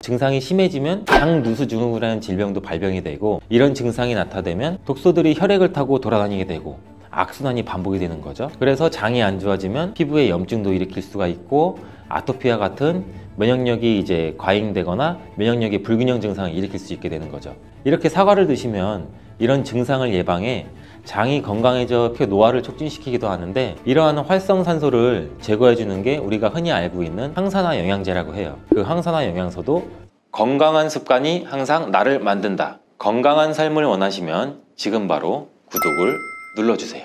증상이 심해지면 장누수증후군이라는 질병도 발병이 되고, 이런 증상이 나타나면 독소들이 혈액을 타고 돌아다니게 되고 악순환이 반복이 되는 거죠. 그래서 장이 안 좋아지면 피부에 염증도 일으킬 수가 있고, 아토피와 같은 면역력이 이제 과잉되거나 면역력의 불균형 증상을 일으킬 수 있게 되는 거죠. 이렇게 사과를 드시면 이런 증상을 예방해 장이 건강해져 피 노화를 촉진시키기도 하는데, 이러한 활성산소를 제거해 주는 게 우리가 흔히 알고 있는 항산화 영양제라고 해요. 그 항산화 영양소도 건강한 습관이 항상 나를 만든다. 건강한 삶을 원하시면 지금 바로 구독을 눌러주세요.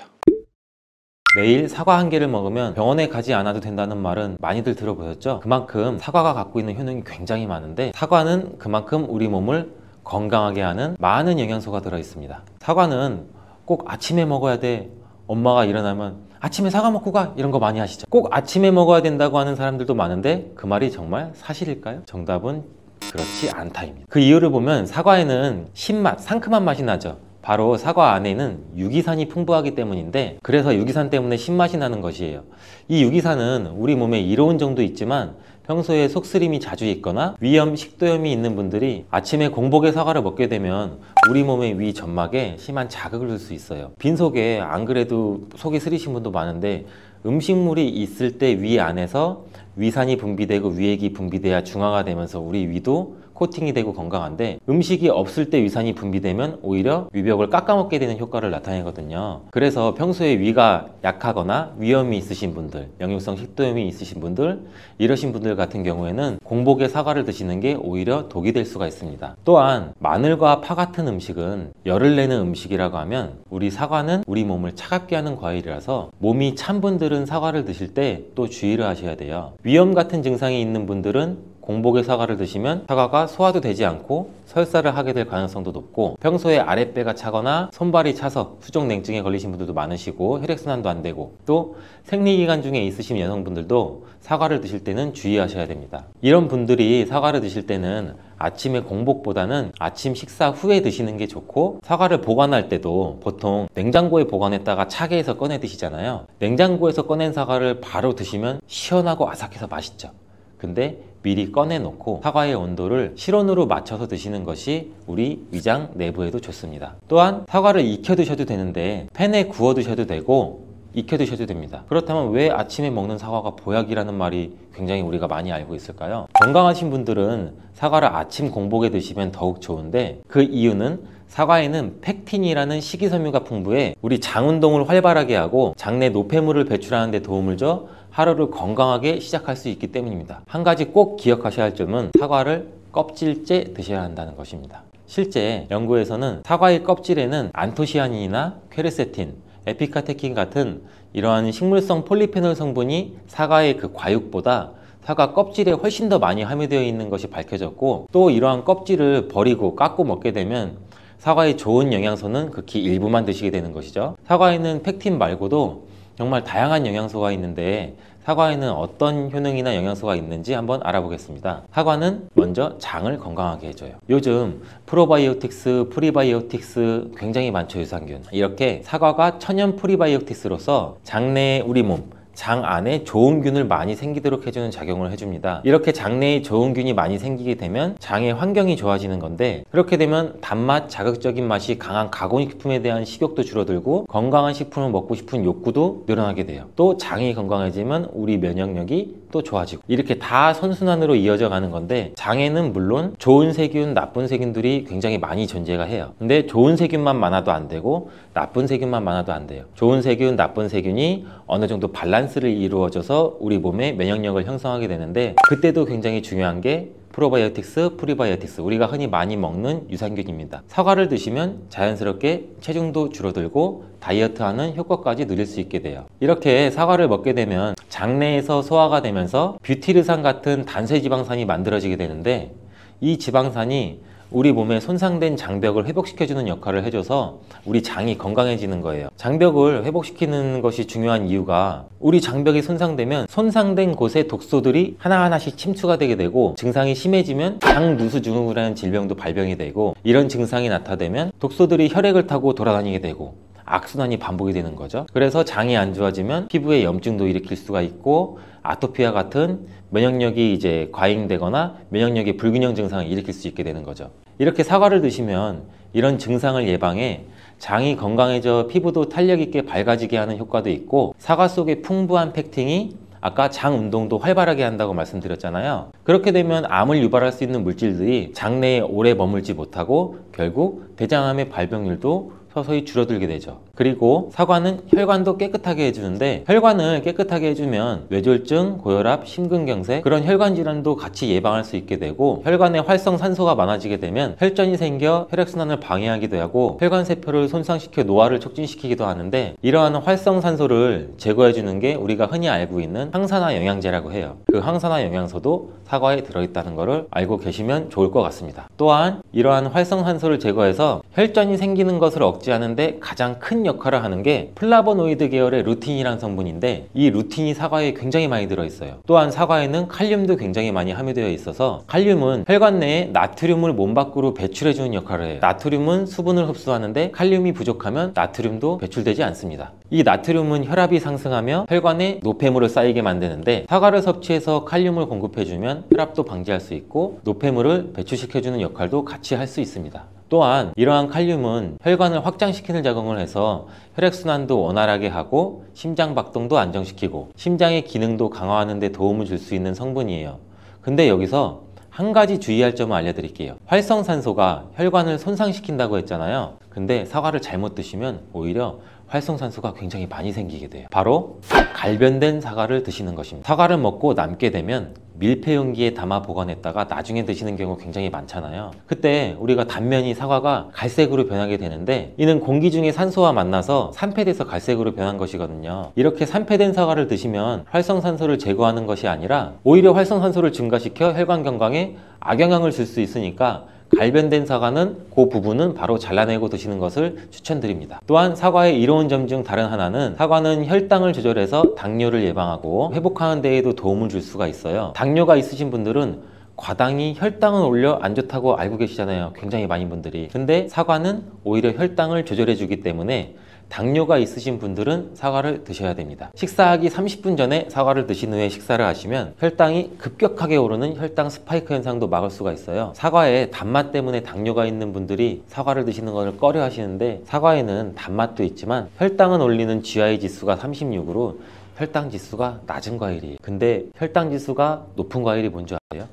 매일 사과 한 개를 먹으면 병원에 가지 않아도 된다는 말은 많이들 들어보셨죠? 그만큼 사과가 갖고 있는 효능이 굉장히 많은데, 사과는 그만큼 우리 몸을 건강하게 하는 많은 영양소가 들어 있습니다. 사과는 꼭 아침에 먹어야 돼, 엄마가 일어나면 아침에 사과 먹고 가, 이런 거 많이 하시죠? 꼭 아침에 먹어야 된다고 하는 사람들도 많은데, 그 말이 정말 사실일까요? 정답은 그렇지 않다입니다. 그 이유를 보면 사과에는 신맛, 상큼한 맛이 나죠. 바로 사과 안에는 유기산이 풍부하기 때문인데, 그래서 유기산 때문에 신맛이 나는 것이에요. 이 유기산은 우리 몸에 이로운 정도 있지만, 평소에 속쓰림이 자주 있거나 위염, 식도염이 있는 분들이 아침에 공복에 사과를 먹게 되면 우리 몸의 위 점막에 심한 자극을 줄 수 있어요. 빈속에 안 그래도 속이 쓰리신 분도 많은데, 음식물이 있을 때 위 안에서 위산이 분비되고 위액이 분비돼야 중화가 되면서 우리 위도 코팅이 되고 건강한데, 음식이 없을 때 위산이 분비되면 오히려 위벽을 깎아먹게 되는 효과를 나타내거든요. 그래서 평소에 위가 약하거나 위염이 있으신 분들, 역류성 식도염이 있으신 분들, 이러신 분들 같은 경우에는 공복에 사과를 드시는 게 오히려 독이 될 수가 있습니다. 또한 마늘과 파 같은 음식은 열을 내는 음식이라고 하면, 우리 사과는 우리 몸을 차갑게 하는 과일이라서 몸이 찬 분들은 사과를 드실 때 또 주의를 하셔야 돼요. 위염 같은 증상이 있는 분들은 공복에 사과를 드시면 사과가 소화도 되지 않고 설사를 하게 될 가능성도 높고, 평소에 아랫배가 차거나 손발이 차서 수족냉증에 걸리신 분들도 많으시고, 혈액순환도 안 되고, 또 생리기간 중에 있으신 여성분들도 사과를 드실 때는 주의하셔야 됩니다. 이런 분들이 사과를 드실 때는 아침에 공복보다는 아침 식사 후에 드시는 게 좋고, 사과를 보관할 때도 보통 냉장고에 보관했다가 차게 해서 꺼내 드시잖아요. 냉장고에서 꺼낸 사과를 바로 드시면 시원하고 아삭해서 맛있죠. 근데 미리 꺼내놓고 사과의 온도를 실온으로 맞춰서 드시는 것이 우리 위장 내부에도 좋습니다. 또한 사과를 익혀 드셔도 되는데 팬에 구워 드셔도 되고 익혀 드셔도 됩니다. 그렇다면 왜 아침에 먹는 사과가 보약이라는 말이 굉장히 우리가 많이 알고 있을까요? 건강하신 분들은 사과를 아침 공복에 드시면 더욱 좋은데, 그 이유는 사과에는 팩틴이라는 식이섬유가 풍부해 우리 장 운동을 활발하게 하고 장내 노폐물을 배출하는 데 도움을 줘 하루를 건강하게 시작할 수 있기 때문입니다. 한 가지 꼭 기억하셔야 할 점은 사과를 껍질째 드셔야 한다는 것입니다. 실제 연구에서는 사과의 껍질에는 안토시아닌이나 퀘르세틴, 에피카테킨 같은 이러한 식물성 폴리페놀 성분이 사과의 그 과육보다 사과 껍질에 훨씬 더 많이 함유되어 있는 것이 밝혀졌고, 또 이러한 껍질을 버리고 깎고 먹게 되면 사과의 좋은 영양소는 극히 일부만 드시게 되는 것이죠. 사과에는 팩틴 말고도 정말 다양한 영양소가 있는데, 사과에는 어떤 효능이나 영양소가 있는지 한번 알아보겠습니다. 사과는 먼저 장을 건강하게 해줘요. 요즘 프로바이오틱스, 프리바이오틱스 굉장히 많죠, 유산균. 이렇게 사과가 천연 프리바이오틱스로서 장내의 우리 몸, 장 안에 좋은 균을 많이 생기도록 해주는 작용을 해줍니다. 이렇게 장내에 좋은 균이 많이 생기게 되면 장의 환경이 좋아지는 건데, 그렇게 되면 단맛, 자극적인 맛이 강한 가공식품에 대한 식욕도 줄어들고 건강한 식품을 먹고 싶은 욕구도 늘어나게 돼요. 또 장이 건강해지면 우리 면역력이 또 좋아지고, 이렇게 다 선순환으로 이어져 가는 건데, 장에는 물론 좋은 세균, 나쁜 세균들이 굉장히 많이 존재가 해요. 근데 좋은 세균만 많아도 안 되고 나쁜 세균만 많아도 안 돼요. 좋은 세균, 나쁜 세균이 어느 정도 밸런스를 이루어져서 우리 몸의 면역력을 형성하게 되는데, 그때도 굉장히 중요한 게 프로바이오틱스, 프리바이오틱스, 우리가 흔히 많이 먹는 유산균입니다. 사과를 드시면 자연스럽게 체중도 줄어들고 다이어트하는 효과까지 누릴 수 있게 돼요. 이렇게 사과를 먹게 되면 장내에서 소화가 되면서 뷰티르산 같은 단세지방산이 만들어지게 되는데, 이 지방산이 우리 몸에 손상된 장벽을 회복시켜주는 역할을 해줘서 우리 장이 건강해지는 거예요. 장벽을 회복시키는 것이 중요한 이유가, 우리 장벽이 손상되면 손상된 곳에 독소들이 하나하나씩 침투가 되게 되고, 증상이 심해지면 장누수증후군이라는 질병도 발병이 되고, 이런 증상이 나타나면 독소들이 혈액을 타고 돌아다니게 되고 악순환이 반복이 되는 거죠. 그래서 장이 안 좋아지면 피부에 염증도 일으킬 수가 있고 아토피와 같은 면역력이 이제 과잉되거나 면역력의 불균형 증상을 일으킬 수 있게 되는 거죠. 이렇게 사과를 드시면 이런 증상을 예방해 장이 건강해져 피부도 탄력 있게 밝아지게 하는 효과도 있고, 사과 속의 풍부한 펙틴이 아까 장 운동도 활발하게 한다고 말씀드렸잖아요. 그렇게 되면 암을 유발할 수 있는 물질들이 장 내에 오래 머물지 못하고 결국 대장암의 발병률도 서서히 줄어들게 되죠. 그리고 사과는 혈관도 깨끗하게 해주는데, 혈관을 깨끗하게 해주면 뇌졸중, 고혈압, 심근경색 그런 혈관 질환도 같이 예방할 수 있게 되고, 혈관에 활성산소가 많아지게 되면 혈전이 생겨 혈액순환을 방해하기도 하고 혈관세포를 손상시켜 노화를 촉진시키기도 하는데, 이러한 활성산소를 제거해주는 게 우리가 흔히 알고 있는 항산화 영양제라고 해요. 그 항산화 영양소도 사과에 들어있다는 것을 알고 계시면 좋을 것 같습니다. 또한 이러한 활성산소를 제거해서 혈전이 생기는 것을 억제하는데 가장 큰 역할을 하는 게 플라보노이드 계열의 루틴이라는 성분인데, 이 루틴이 사과에 굉장히 많이 들어있어요. 또한 사과에는 칼륨도 굉장히 많이 함유되어 있어서, 칼륨은 혈관 내에 나트륨을 몸 밖으로 배출해주는 역할을 해요. 나트륨은 수분을 흡수하는데 칼륨이 부족하면 나트륨도 배출되지 않습니다. 이 나트륨은 혈압이 상승하며 혈관에 노폐물을 쌓이게 만드는데, 사과를 섭취해서 칼륨을 공급해주면 혈압도 방지할 수 있고 노폐물을 배출시켜주는 역할도 같이 할 수 있습니다. 또한 이러한 칼륨은 혈관을 확장시키는 작용을 해서 혈액순환도 원활하게 하고 심장박동도 안정시키고 심장의 기능도 강화하는 데 도움을 줄 수 있는 성분이에요. 근데 여기서 한 가지 주의할 점을 알려드릴게요. 활성산소가 혈관을 손상시킨다고 했잖아요. 근데 사과를 잘못 드시면 오히려 활성산소가 굉장히 많이 생기게 돼요. 바로 갈변된 사과를 드시는 것입니다. 사과를 먹고 남게 되면 밀폐 용기에 담아 보관했다가 나중에 드시는 경우 굉장히 많잖아요. 그때 우리가 단면이 사과가 갈색으로 변하게 되는데, 이는 공기 중에 산소와 만나서 산패돼서 갈색으로 변한 것이거든요. 이렇게 산패된 사과를 드시면 활성산소를 제거하는 것이 아니라 오히려 활성산소를 증가시켜 혈관 건강에 악영향을 줄 수 있으니까, 갈변된 사과는 그 부분은 바로 잘라내고 드시는 것을 추천드립니다. 또한 사과의 이로운 점 중 다른 하나는, 사과는 혈당을 조절해서 당뇨를 예방하고 회복하는 데에도 도움을 줄 수가 있어요. 당뇨가 있으신 분들은 과당이 혈당을 올려 안 좋다고 알고 계시잖아요. 굉장히 많은 분들이. 근데 사과는 오히려 혈당을 조절해 주기 때문에 당뇨가 있으신 분들은 사과를 드셔야 됩니다. 식사하기 30분 전에 사과를 드신 후에 식사를 하시면 혈당이 급격하게 오르는 혈당 스파이크 현상도 막을 수가 있어요. 사과에 단맛 때문에 당뇨가 있는 분들이 사과를 드시는 것을 꺼려 하시는데, 사과에는 단맛도 있지만 혈당은 올리는 GI 지수가 36으로 혈당 지수가 낮은 과일이에요. 근데 혈당 지수가 높은 과일이 뭔지 아세요?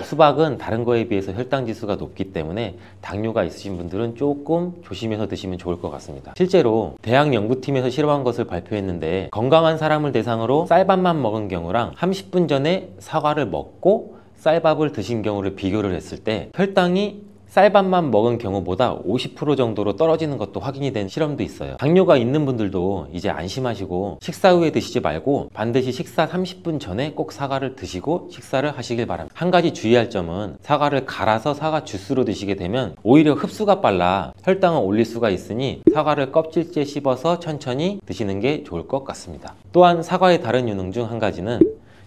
수박은 다른 거에 비해서 혈당 지수가 높기 때문에 당뇨가 있으신 분들은 조금 조심해서 드시면 좋을 것 같습니다. 실제로 대학 연구팀에서 실험한 것을 발표했는데, 건강한 사람을 대상으로 쌀밥만 먹은 경우랑 30분 전에 사과를 먹고 쌀밥을 드신 경우를 비교를 했을 때 혈당이 쌀밥만 먹은 경우보다 50% 정도로 떨어지는 것도 확인이 된 실험도 있어요. 당뇨가 있는 분들도 이제 안심하시고 식사 후에 드시지 말고 반드시 식사 30분 전에 꼭 사과를 드시고 식사를 하시길 바랍니다. 한 가지 주의할 점은, 사과를 갈아서 사과 주스로 드시게 되면 오히려 흡수가 빨라 혈당을 올릴 수가 있으니 사과를 껍질째 씹어서 천천히 드시는 게 좋을 것 같습니다. 또한 사과의 다른 효능 중 한 가지는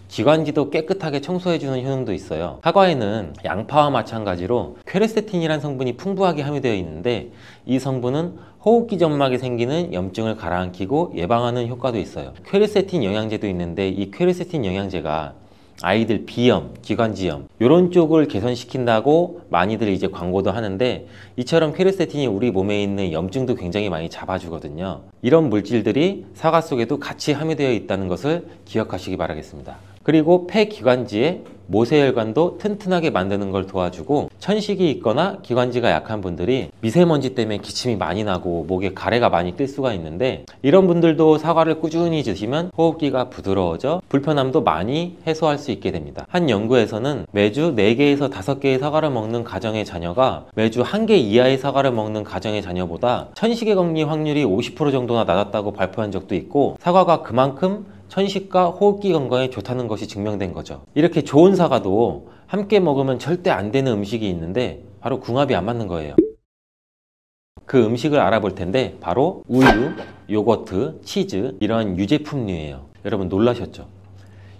기관지도 깨끗하게 청소해주는 효능도 있어요. 사과에는 양파와 마찬가지로 퀘르세틴이라는 성분이 풍부하게 함유되어 있는데, 이 성분은 호흡기 점막에 생기는 염증을 가라앉히고 예방하는 효과도 있어요. 퀘르세틴 영양제도 있는데, 이 퀘르세틴 영양제가 아이들 비염, 기관지염 이런 쪽을 개선시킨다고 많이들 이제 광고도 하는데, 이처럼 퀘르세틴이 우리 몸에 있는 염증도 굉장히 많이 잡아주거든요. 이런 물질들이 사과 속에도 같이 함유되어 있다는 것을 기억하시기 바라겠습니다. 그리고 폐기관지에 모세혈관도 튼튼하게 만드는 걸 도와주고, 천식이 있거나 기관지가 약한 분들이 미세먼지 때문에 기침이 많이 나고 목에 가래가 많이 낄 수가 있는데, 이런 분들도 사과를 꾸준히 드시면 호흡기가 부드러워져 불편함도 많이 해소할 수 있게 됩니다. 한 연구에서는 매주 4개에서 5개의 사과를 먹는 가정의 자녀가 매주 1개 이하의 사과를 먹는 가정의 자녀보다 천식의 걸릴 확률이 50% 정도나 낮았다고 발표한 적도 있고, 사과가 그만큼 천식과 호흡기 건강에 좋다는 것이 증명된 거죠. 이렇게 좋은 사과도 함께 먹으면 절대 안 되는 음식이 있는데, 바로 궁합이 안 맞는 거예요. 그 음식을 알아볼 텐데, 바로 우유, 요거트, 치즈 이런 유제품류예요. 여러분 놀라셨죠?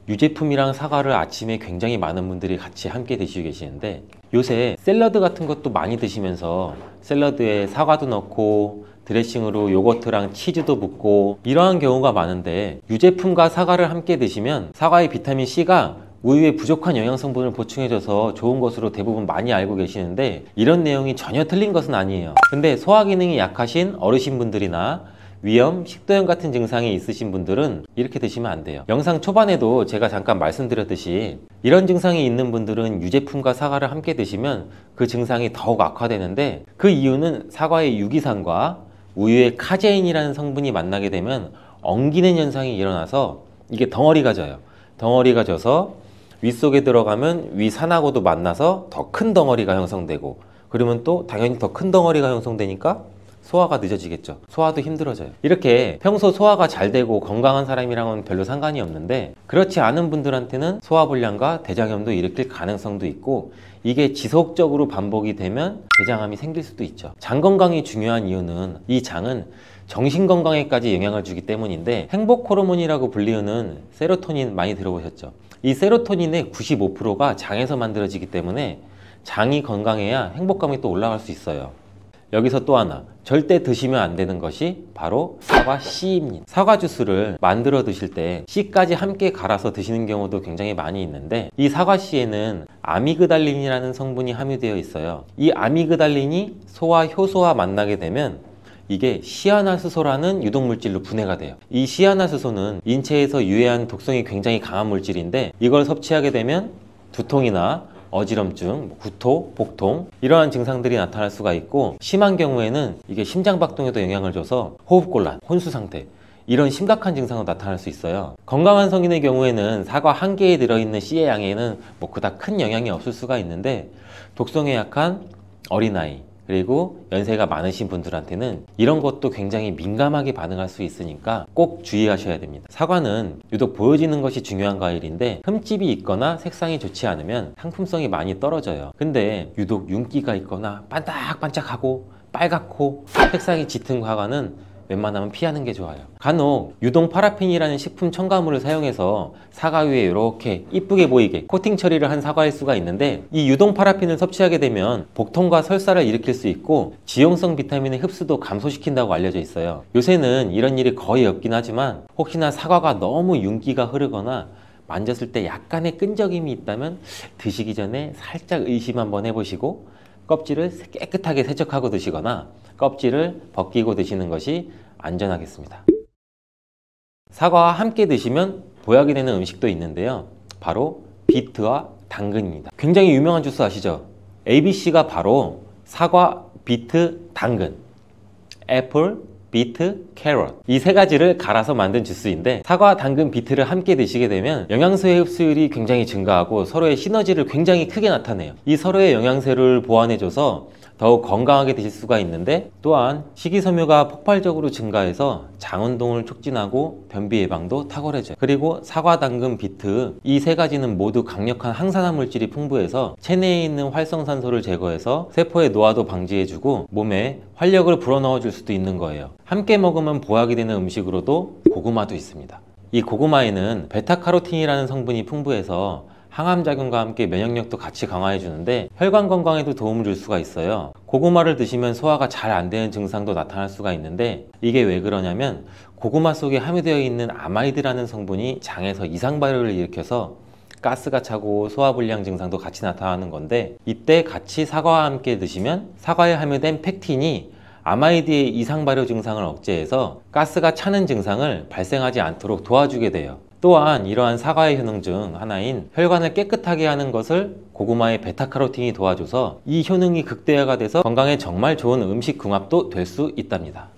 유제품이랑 사과를 아침에 굉장히 많은 분들이 같이 함께 드시고 계시는데, 요새 샐러드 같은 것도 많이 드시면서 샐러드에 사과도 넣고 드레싱으로 요거트랑 치즈도 붓고 이러한 경우가 많은데, 유제품과 사과를 함께 드시면 사과의 비타민C가 우유에 부족한 영양 성분을 보충해줘서 좋은 것으로 대부분 많이 알고 계시는데, 이런 내용이 전혀 틀린 것은 아니에요. 근데 소화 기능이 약하신 어르신분들이나 위염, 식도염 같은 증상이 있으신 분들은 이렇게 드시면 안 돼요. 영상 초반에도 제가 잠깐 말씀드렸듯이 이런 증상이 있는 분들은 유제품과 사과를 함께 드시면 그 증상이 더욱 악화되는데, 그 이유는 사과의 유기산과 우유의 카제인이라는 성분이 만나게 되면 엉기는 현상이 일어나서 이게 덩어리가 져요. 덩어리가 져서 윗속에 들어가면 위산하고도 만나서 더 큰 덩어리가 형성되고, 그러면 또 당연히 더 큰 덩어리가 형성되니까 소화가 늦어지겠죠. 소화도 힘들어져요. 이렇게 평소 소화가 잘 되고 건강한 사람이랑은 별로 상관이 없는데, 그렇지 않은 분들한테는 소화불량과 대장염도 일으킬 가능성도 있고, 이게 지속적으로 반복이 되면 대장암이 생길 수도 있죠. 장 건강이 중요한 이유는 이 장은 정신 건강에까지 영향을 주기 때문인데, 행복 호르몬이라고 불리우는 세로토닌 많이 들어보셨죠? 이 세로토닌의 95%가 장에서 만들어지기 때문에 장이 건강해야 행복감이 또 올라갈 수 있어요. 여기서 또 하나, 절대 드시면 안 되는 것이 바로 사과 씨입니다. 사과 주스를 만들어 드실 때 씨까지 함께 갈아서 드시는 경우도 굉장히 많이 있는데, 이 사과 씨에는 아미그달린이라는 성분이 함유되어 있어요. 이 아미그달린이 소와 효소와 만나게 되면 이게 시아나스소라는 유독물질로 분해가 돼요. 이 시아나스소는 인체에서 유해한 독성이 굉장히 강한 물질인데, 이걸 섭취하게 되면 두통이나 어지럼증, 구토, 복통 이러한 증상들이 나타날 수가 있고, 심한 경우에는 이게 심장박동에도 영향을 줘서 호흡곤란, 혼수상태 이런 심각한 증상도 나타날 수 있어요. 건강한 성인의 경우에는 사과 한 개에 들어있는 씨의 양에는 그닥 큰 영향이 없을 수가 있는데, 독성에 약한 어린아이 그리고 연세가 많으신 분들한테는 이런 것도 굉장히 민감하게 반응할 수 있으니까 꼭 주의하셔야 됩니다. 사과는 유독 보여지는 것이 중요한 과일인데, 흠집이 있거나 색상이 좋지 않으면 상품성이 많이 떨어져요. 근데 유독 윤기가 있거나 반짝반짝하고 빨갛고 색상이 짙은 사과는 웬만하면 피하는 게 좋아요. 간혹 유동 파라핀이라는 식품 첨가물을 사용해서 사과 위에 이렇게 이쁘게 보이게 코팅 처리를 한 사과일 수가 있는데, 이 유동 파라핀을 섭취하게 되면 복통과 설사를 일으킬 수 있고 지용성 비타민의 흡수도 감소시킨다고 알려져 있어요. 요새는 이런 일이 거의 없긴 하지만, 혹시나 사과가 너무 윤기가 흐르거나 만졌을 때 약간의 끈적임이 있다면 드시기 전에 살짝 의심 한번 해보시고 껍질을 깨끗하게 세척하고 드시거나 껍질을 벗기고 드시는 것이 안전하겠습니다. 사과와 함께 드시면 보약이 되는 음식도 있는데요, 바로 비트와 당근입니다. 굉장히 유명한 주스 아시죠? ABC가 바로 사과, 비트, 당근, 애플, 비트, 캐럿 이 세 가지를 갈아서 만든 주스인데, 사과, 당근, 비트를 함께 드시게 되면 영양소의 흡수율이 굉장히 증가하고 서로의 시너지를 굉장히 크게 나타내요. 이 서로의 영양소를 보완해줘서 더욱 건강하게 드실 수가 있는데, 또한 식이섬유가 폭발적으로 증가해서 장운동을 촉진하고 변비 예방도 탁월해져요. 그리고 사과, 당근, 비트 이 세 가지는 모두 강력한 항산화 물질이 풍부해서 체내에 있는 활성산소를 제거해서 세포의 노화도 방지해주고 몸에 활력을 불어넣어 줄 수도 있는 거예요. 함께 먹으면 보약이 되는 음식으로도 고구마도 있습니다. 이 고구마에는 베타카로틴이라는 성분이 풍부해서 항암작용과 함께 면역력도 같이 강화해 주는데 혈관 건강에도 도움을 줄 수가 있어요. 고구마를 드시면 소화가 잘 안 되는 증상도 나타날 수가 있는데, 이게 왜 그러냐면 고구마 속에 함유되어 있는 아마이드라는 성분이 장에서 이상 발효를 일으켜서 가스가 차고 소화불량 증상도 같이 나타나는 건데, 이때 같이 사과와 함께 드시면 사과에 함유된 펙틴이 아마이드의 이상 발효 증상을 억제해서 가스가 차는 증상을 발생하지 않도록 도와주게 돼요. 또한 이러한 사과의 효능 중 하나인 혈관을 깨끗하게 하는 것을 고구마의 베타카로틴이 도와줘서 이 효능이 극대화가 돼서 건강에 정말 좋은 음식 궁합도 될 수 있답니다.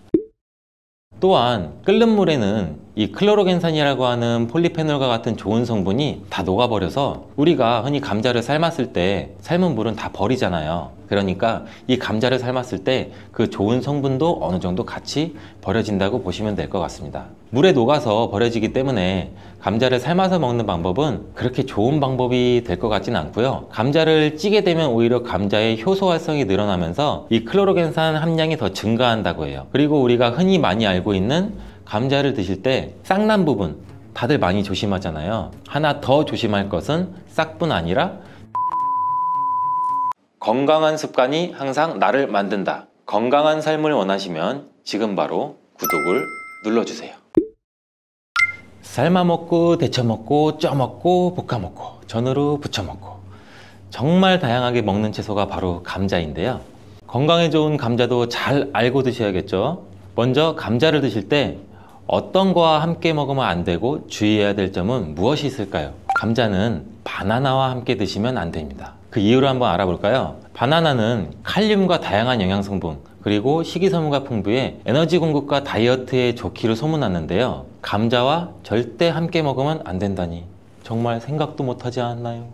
또한 끓는 물에는 이 클로로겐산이라고 하는 폴리페놀과 같은 좋은 성분이 다 녹아버려서 우리가 흔히 감자를 삶았을 때 삶은 물은 다 버리잖아요. 그러니까 이 감자를 삶았을 때 그 좋은 성분도 어느 정도 같이 버려진다고 보시면 될 것 같습니다. 물에 녹아서 버려지기 때문에 감자를 삶아서 먹는 방법은 그렇게 좋은 방법이 될 것 같지는 않고요. 감자를 찌게 되면 오히려 감자의 효소 활성이 늘어나면서 이 클로로겐산 함량이 더 증가한다고 해요. 그리고 우리가 흔히 많이 알고 있는 감자를 드실 때 싹난 부분 다들 많이 조심하잖아요. 하나 더 조심할 것은 싹뿐 아니라 건강한 습관이 항상 나를 만든다. 건강한 삶을 원하시면 지금 바로 구독을 눌러주세요. 삶아 먹고 데쳐 먹고 쪄 먹고 볶아 먹고 전으로 부쳐 먹고 정말 다양하게 먹는 채소가 바로 감자인데요. 건강에 좋은 감자도 잘 알고 드셔야겠죠. 먼저 감자를 드실 때 어떤 거와 함께 먹으면 안 되고 주의해야 될 점은 무엇이 있을까요? 감자는 바나나와 함께 드시면 안 됩니다. 그 이유를 한번 알아볼까요? 바나나는 칼륨과 다양한 영양 성분 그리고 식이섬유가 풍부해 에너지 공급과 다이어트에 좋기로 소문났는데요. 감자와 절대 함께 먹으면 안 된다니 정말 생각도 못하지 않았나요?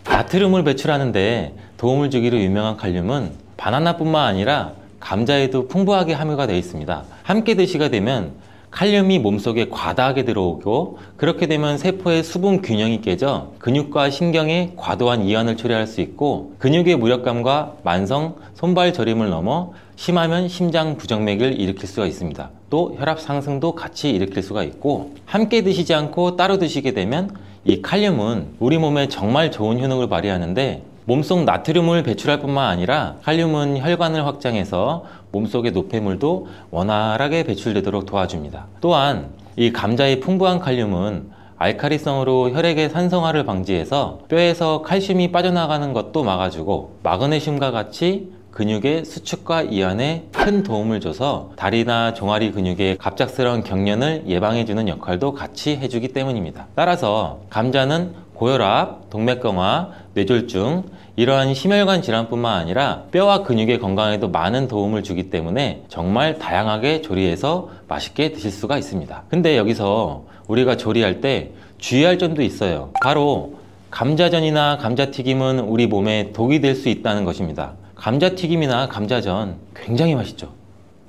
나트륨을 배출하는데 도움을 주기로 유명한 칼륨은 바나나뿐만 아니라 감자에도 풍부하게 함유가 되어 있습니다. 함께 드시게 되면 칼륨이 몸속에 과다하게 들어오고 그렇게 되면 세포의 수분 균형이 깨져 근육과 신경에 과도한 이완을 초래할 수 있고 근육의 무력감과 만성 손발 저림을 넘어 심하면 심장 부정맥을 일으킬 수가 있습니다. 또 혈압 상승도 같이 일으킬 수가 있고 함께 드시지 않고 따로 드시게 되면 이 칼륨은 우리 몸에 정말 좋은 효능을 발휘하는데 몸속 나트륨을 배출할 뿐만 아니라 칼륨은 혈관을 확장해서 몸속의 노폐물도 원활하게 배출되도록 도와줍니다. 또한 이 감자의 풍부한 칼륨은 알카리성으로 혈액의 산성화를 방지해서 뼈에서 칼슘이 빠져나가는 것도 막아주고 마그네슘과 같이 근육의 수축과 이완에 큰 도움을 줘서 다리나 종아리 근육의 갑작스러운 경련을 예방해주는 역할도 같이 해주기 때문입니다. 따라서 감자는 고혈압, 동맥경화, 뇌졸중 이러한 심혈관 질환뿐만 아니라 뼈와 근육의 건강에도 많은 도움을 주기 때문에 정말 다양하게 조리해서 맛있게 드실 수가 있습니다. 근데 여기서 우리가 조리할 때 주의할 점도 있어요. 바로 감자전이나 감자튀김은 우리 몸에 독이 될 수 있다는 것입니다. 감자튀김이나 감자전 굉장히 맛있죠.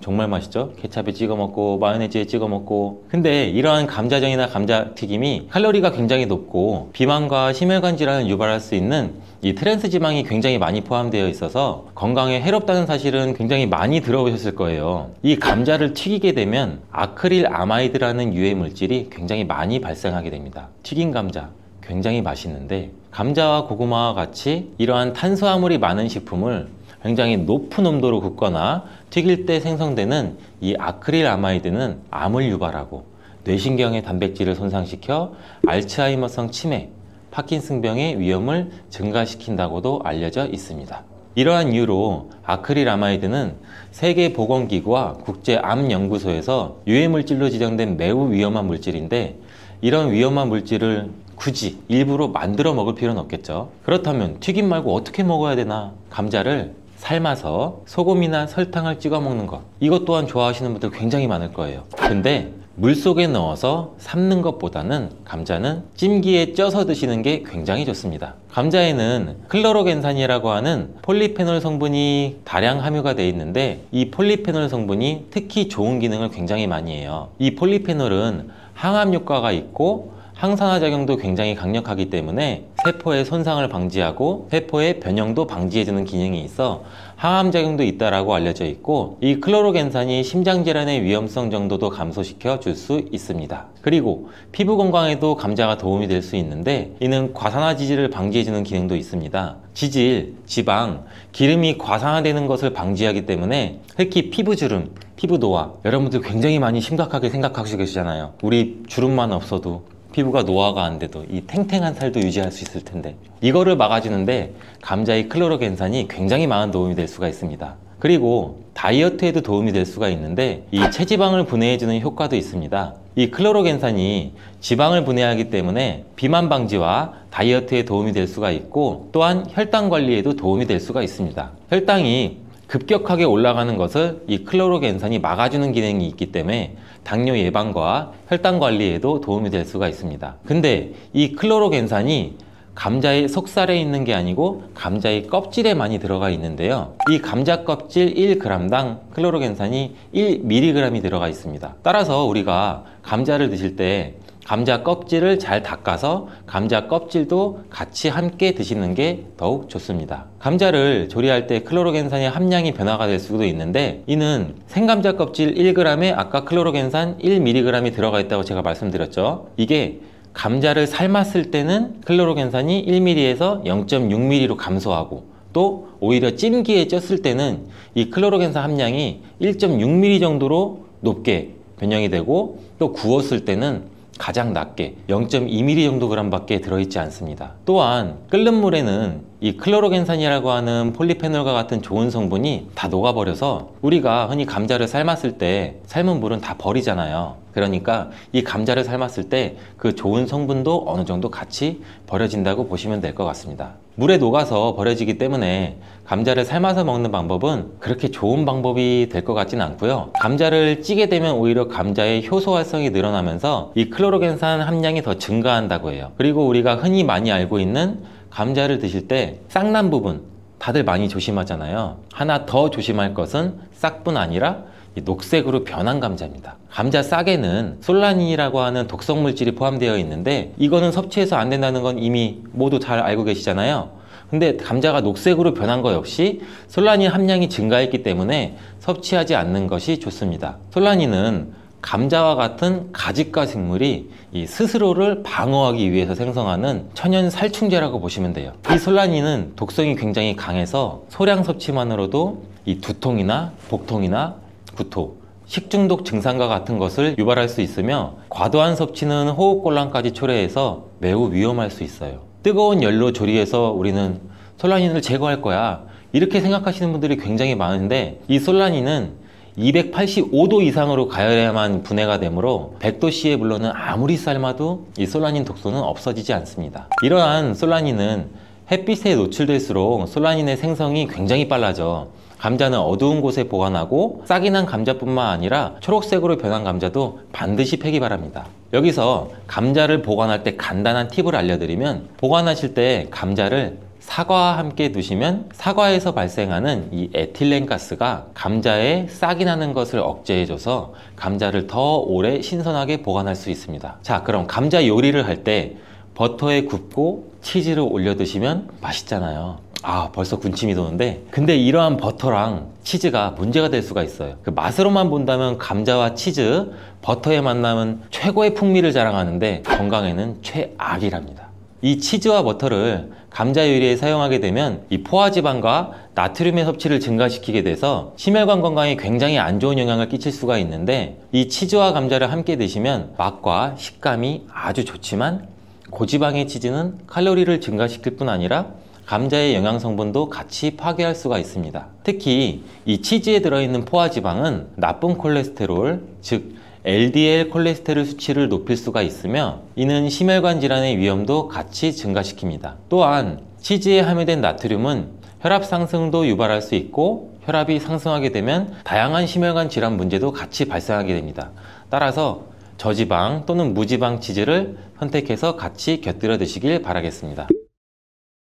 정말 맛있죠. 케찹에 찍어 먹고 마요네즈에 찍어 먹고. 근데 이러한 감자전이나 감자튀김이 칼로리가 굉장히 높고 비만과 심혈관 질환을 유발할 수 있는 이 트랜스 지방이 굉장히 많이 포함되어 있어서 건강에 해롭다는 사실은 굉장히 많이 들어보셨을 거예요. 이 감자를 튀기게 되면 아크릴 아마이드라는 유해 물질이 굉장히 많이 발생하게 됩니다. 튀긴 감자 굉장히 맛있는데 감자와 고구마와 같이 이러한 탄수화물이 많은 식품을 굉장히 높은 온도로 굽거나 튀길 때 생성되는 이 아크릴 아마이드는 암을 유발하고 뇌신경의 단백질을 손상시켜 알츠하이머성 치매, 파킨슨병의 위험을 증가시킨다고도 알려져 있습니다. 이러한 이유로 아크릴 아마이드는 세계보건기구와 국제암연구소에서 유해물질로 지정된 매우 위험한 물질인데 이런 위험한 물질을 굳이 일부러 만들어 먹을 필요는 없겠죠. 그렇다면 튀김 말고 어떻게 먹어야 되나? 감자를 삶아서 소금이나 설탕을 찍어 먹는 것, 이것 또한 좋아하시는 분들 굉장히 많을 거예요. 근데 물속에 넣어서 삶는 것보다는 감자는 찜기에 쪄서 드시는 게 굉장히 좋습니다. 감자에는 클로로겐산이라고 하는 폴리페놀 성분이 다량 함유가 되어 있는데 이 폴리페놀 성분이 특히 좋은 기능을 굉장히 많이 해요. 이 폴리페놀은 항암 효과가 있고 항산화 작용도 굉장히 강력하기 때문에 세포의 손상을 방지하고 세포의 변형도 방지해주는 기능이 있어 항암 작용도 있다고 알려져 있고 이 클로로겐산이 심장질환의 위험성 정도도 감소시켜 줄 수 있습니다. 그리고 피부 건강에도 감자가 도움이 될 수 있는데 이는 과산화지질을 방지해주는 기능도 있습니다. 지질, 지방, 기름이 과산화되는 것을 방지하기 때문에 특히 피부주름, 피부 노화 여러분들 굉장히 많이 심각하게 생각하시고 계시잖아요. 우리 주름만 없어도 피부가 노화가 안 돼도 이 탱탱한 살도 유지할 수 있을 텐데 이거를 막아주는데 감자의 클로로겐산이 굉장히 많은 도움이 될 수가 있습니다. 그리고 다이어트에도 도움이 될 수가 있는데 이 체지방을 분해해주는 효과도 있습니다. 이 클로로겐산이 지방을 분해하기 때문에 비만 방지와 다이어트에 도움이 될 수가 있고 또한 혈당 관리에도 도움이 될 수가 있습니다. 혈당이 급격하게 올라가는 것을 이 클로로겐산이 막아주는 기능이 있기 때문에 당뇨 예방과 혈당 관리에도 도움이 될 수가 있습니다. 근데 이 클로로겐산이 감자의 속살에 있는 게 아니고 감자의 껍질에 많이 들어가 있는데요. 이 감자 껍질 1g당 클로로겐산이 1mg이 들어가 있습니다. 따라서 우리가 감자를 드실 때 감자 껍질을 잘 닦아서 감자 껍질도 같이 함께 드시는 게 더욱 좋습니다. 감자를 조리할 때 클로로겐산의 함량이 변화가 될 수도 있는데 이는 생감자 껍질 1g에 아까 클로로겐산 1mg이 들어가 있다고 제가 말씀드렸죠. 이게 감자를 삶았을 때는 클로로겐산이 1mg에서 0.6mg로 감소하고 또 오히려 찜기에 쪘을 때는 이 클로로겐산 함량이 1.6mg 정도로 높게 변형이 되고, 또 구웠을 때는 가장 낮게 0.2mg 정도 그램밖에 들어있지 않습니다. 또한 끓는 물에는 이 클로로겐산이라고 하는 폴리페놀과 같은 좋은 성분이 다 녹아버려서 우리가 흔히 감자를 삶았을 때 삶은 물은 다 버리잖아요. 그러니까 이 감자를 삶았을 때 그 좋은 성분도 어느 정도 같이 버려진다고 보시면 될 것 같습니다. 물에 녹아서 버려지기 때문에 감자를 삶아서 먹는 방법은 그렇게 좋은 방법이 될 것 같지는 않고요. 감자를 찌게 되면 오히려 감자의 효소 활성이 늘어나면서 이 클로로겐산 함량이 더 증가한다고 해요. 그리고 우리가 흔히 많이 알고 있는 감자를 드실 때 싹난 부분 다들 많이 조심하잖아요. 하나 더 조심할 것은 싹뿐 아니라 이 녹색으로 변한 감자입니다. 감자 싹에는 솔라닌이라고 하는 독성 물질이 포함되어 있는데 이거는 섭취해서 안 된다는 건 이미 모두 잘 알고 계시잖아요. 근데 감자가 녹색으로 변한 거 역시 솔라닌 함량이 증가했기 때문에 섭취하지 않는 것이 좋습니다. 솔라닌은 감자와 같은 가지과 생물이 이 스스로를 방어하기 위해서 생성하는 천연 살충제라고 보시면 돼요. 이 솔라닌은 독성이 굉장히 강해서 소량 섭취만으로도 이 두통이나 복통이나 구토, 식중독 증상과 같은 것을 유발할 수 있으며 과도한 섭취는 호흡곤란까지 초래해서 매우 위험할 수 있어요. 뜨거운 열로 조리해서 우리는 솔라닌을 제거할 거야, 이렇게 생각하시는 분들이 굉장히 많은데 이 솔라닌은 285도 이상으로 가열해야만 분해가 되므로 100도씨의 물로는 아무리 삶아도 이 솔라닌 독소는 없어지지 않습니다. 이러한 솔라닌은 햇빛에 노출될수록 솔라닌의 생성이 굉장히 빨라져 감자는 어두운 곳에 보관하고 싹이 난 감자뿐만 아니라 초록색으로 변한 감자도 반드시 패기 바랍니다. 여기서 감자를 보관할 때 간단한 팁을 알려드리면, 보관하실 때 감자를 사과와 함께 두시면 사과에서 발생하는 이 에틸렌 가스가 감자에 싹이 나는 것을 억제해줘서 감자를 더 오래 신선하게 보관할 수 있습니다. 자, 그럼 감자 요리를 할 때 버터에 굽고 치즈를 올려 드시면 맛있잖아요. 아, 벌써 군침이 도는데, 근데 이러한 버터랑 치즈가 문제가 될 수가 있어요. 그 맛으로만 본다면 감자와 치즈, 버터의 만남은 최고의 풍미를 자랑하는데 건강에는 최악이랍니다. 이 치즈와 버터를 감자 요리에 사용하게 되면 이 포화지방과 나트륨의 섭취를 증가시키게 돼서 심혈관 건강에 굉장히 안 좋은 영향을 끼칠 수가 있는데, 이 치즈와 감자를 함께 드시면 맛과 식감이 아주 좋지만 고지방의 치즈는 칼로리를 증가시킬 뿐 아니라 감자의 영양 성분도 같이 파괴할 수가 있습니다. 특히 이 치즈에 들어있는 포화지방은 나쁜 콜레스테롤, 즉 LDL 콜레스테롤 수치를 높일 수가 있으며 이는 심혈관 질환의 위험도 같이 증가시킵니다. 또한 치즈에 함유된 나트륨은 혈압 상승도 유발할 수 있고 혈압이 상승하게 되면 다양한 심혈관 질환 문제도 같이 발생하게 됩니다. 따라서 저지방 또는 무지방 치즈를 선택해서 같이 곁들여 드시길 바라겠습니다.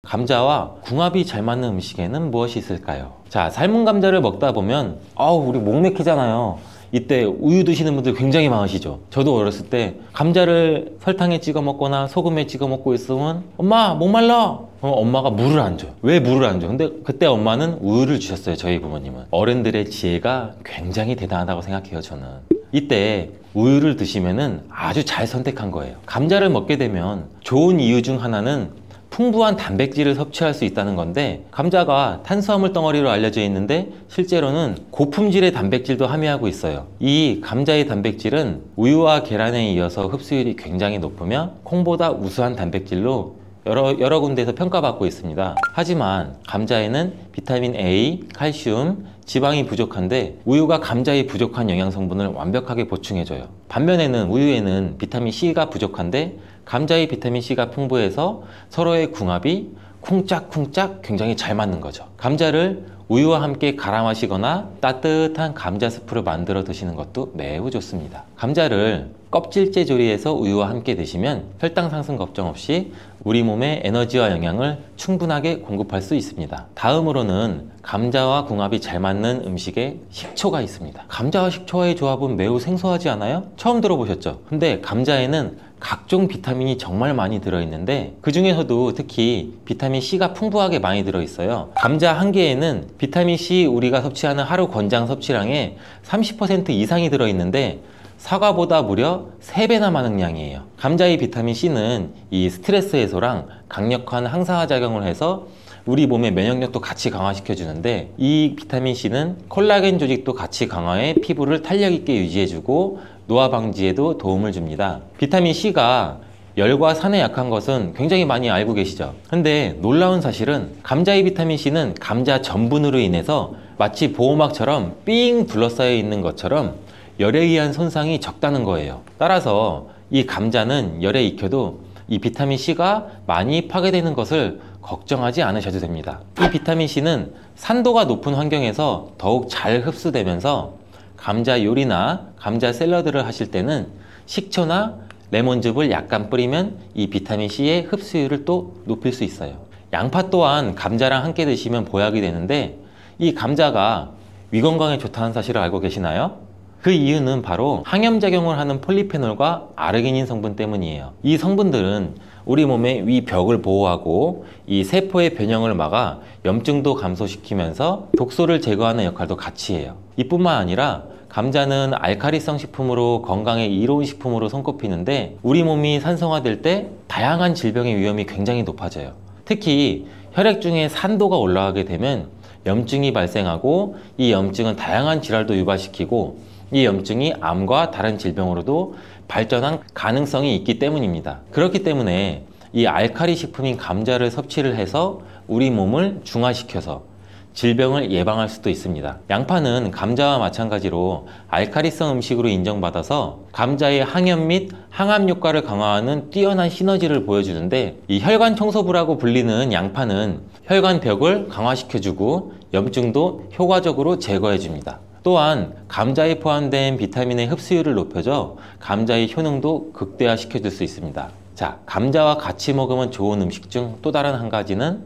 감자와 궁합이 잘 맞는 음식에는 무엇이 있을까요? 자, 삶은 감자를 먹다 보면 우리 목 막히잖아요. 이때 우유 드시는 분들 굉장히 많으시죠. 저도 어렸을 때 감자를 설탕에 찍어 먹거나 소금에 찍어 먹고 있으면 엄마 목말라! 엄마가 물을 안 줘요. 왜 물을 안 줘? 근데 그때 엄마는 우유를 주셨어요. 저희 부모님은. 어른들의 지혜가 굉장히 대단하다고 생각해요. 저는 이때 우유를 드시면은 아주 잘 선택한 거예요. 감자를 먹게 되면 좋은 이유 중 하나는 풍부한 단백질을 섭취할 수 있다는 건데, 감자가 탄수화물 덩어리로 알려져 있는데 실제로는 고품질의 단백질도 함유하고 있어요. 이 감자의 단백질은 우유와 계란에 이어서 흡수율이 굉장히 높으며 콩보다 우수한 단백질로 여러 군데에서 평가받고 있습니다. 하지만 감자에는 비타민 A, 칼슘, 지방이 부족한데 우유가 감자의 부족한 영양 성분을 완벽하게 보충해줘요. 반면에는 우유에는 비타민 C가 부족한데 감자의 비타민 C가 풍부해서 서로의 궁합이 쿵짝쿵짝 굉장히 잘 맞는 거죠. 감자를 우유와 함께 갈아 마시거나 따뜻한 감자 스프를 만들어 드시는 것도 매우 좋습니다. 감자를 껍질째 조리해서 우유와 함께 드시면 혈당 상승 걱정 없이 우리 몸에 에너지와 영양을 충분하게 공급할 수 있습니다. 다음으로는 감자와 궁합이 잘 맞는 음식에 식초가 있습니다. 감자와 식초와의 조합은 매우 생소하지 않아요? 처음 들어보셨죠? 근데 감자에는 각종 비타민이 정말 많이 들어있는데 그 중에서도 특히 비타민 C가 풍부하게 많이 들어있어요. 감자 한 개에는 비타민 C 우리가 섭취하는 하루 권장 섭취량의 30% 이상이 들어있는데 사과보다 무려 3배나 많은 양이에요. 감자의 비타민 C는 이 스트레스 해소랑 강력한 항산화 작용을 해서 우리 몸의 면역력도 같이 강화시켜 주는데, 이 비타민 C는 콜라겐 조직도 같이 강화해 피부를 탄력 있게 유지해 주고 노화 방지에도 도움을 줍니다. 비타민 C가 열과 산에 약한 것은 굉장히 많이 알고 계시죠? 근데 놀라운 사실은 감자의 비타민 C는 감자 전분으로 인해서 마치 보호막처럼 삥 둘러싸여 있는 것처럼 열에 의한 손상이 적다는 거예요. 따라서 이 감자는 열에 익혀도 이 비타민 C가 많이 파괴되는 것을 걱정하지 않으셔도 됩니다. 이 비타민 C는 산도가 높은 환경에서 더욱 잘 흡수되면서 감자 요리나 감자 샐러드를 하실 때는 식초나 레몬즙을 약간 뿌리면 이 비타민 C의 흡수율을 또 높일 수 있어요. 양파 또한 감자랑 함께 드시면 보약이 되는데, 이 감자가 위 건강에 좋다는 사실을 알고 계시나요? 그 이유는 바로 항염작용을 하는 폴리페놀과 아르기닌 성분 때문이에요. 이 성분들은 우리 몸의 위 벽을 보호하고 이 세포의 변형을 막아 염증도 감소시키면서 독소를 제거하는 역할도 같이 해요. 이뿐만 아니라 감자는 알카리성 식품으로 건강에 이로운 식품으로 손꼽히는데, 우리 몸이 산성화될 때 다양한 질병의 위험이 굉장히 높아져요. 특히 혈액 중에 산도가 올라가게 되면 염증이 발생하고, 이 염증은 다양한 질환도 유발시키고 이 염증이 암과 다른 질병으로도 발전한 가능성이 있기 때문입니다. 그렇기 때문에 이 알카리 식품인 감자를 섭취를 해서 우리 몸을 중화시켜서 질병을 예방할 수도 있습니다. 양파는 감자와 마찬가지로 알카리성 음식으로 인정받아서 감자의 항염 및 항암 효과를 강화하는 뛰어난 시너지를 보여주는데, 이 혈관 청소부라고 불리는 양파는 혈관 벽을 강화시켜주고 염증도 효과적으로 제거해줍니다. 또한 감자에 포함된 비타민의 흡수율을 높여줘 감자의 효능도 극대화시켜줄 수 있습니다. 자, 감자와 같이 먹으면 좋은 음식 중 또 다른 한 가지는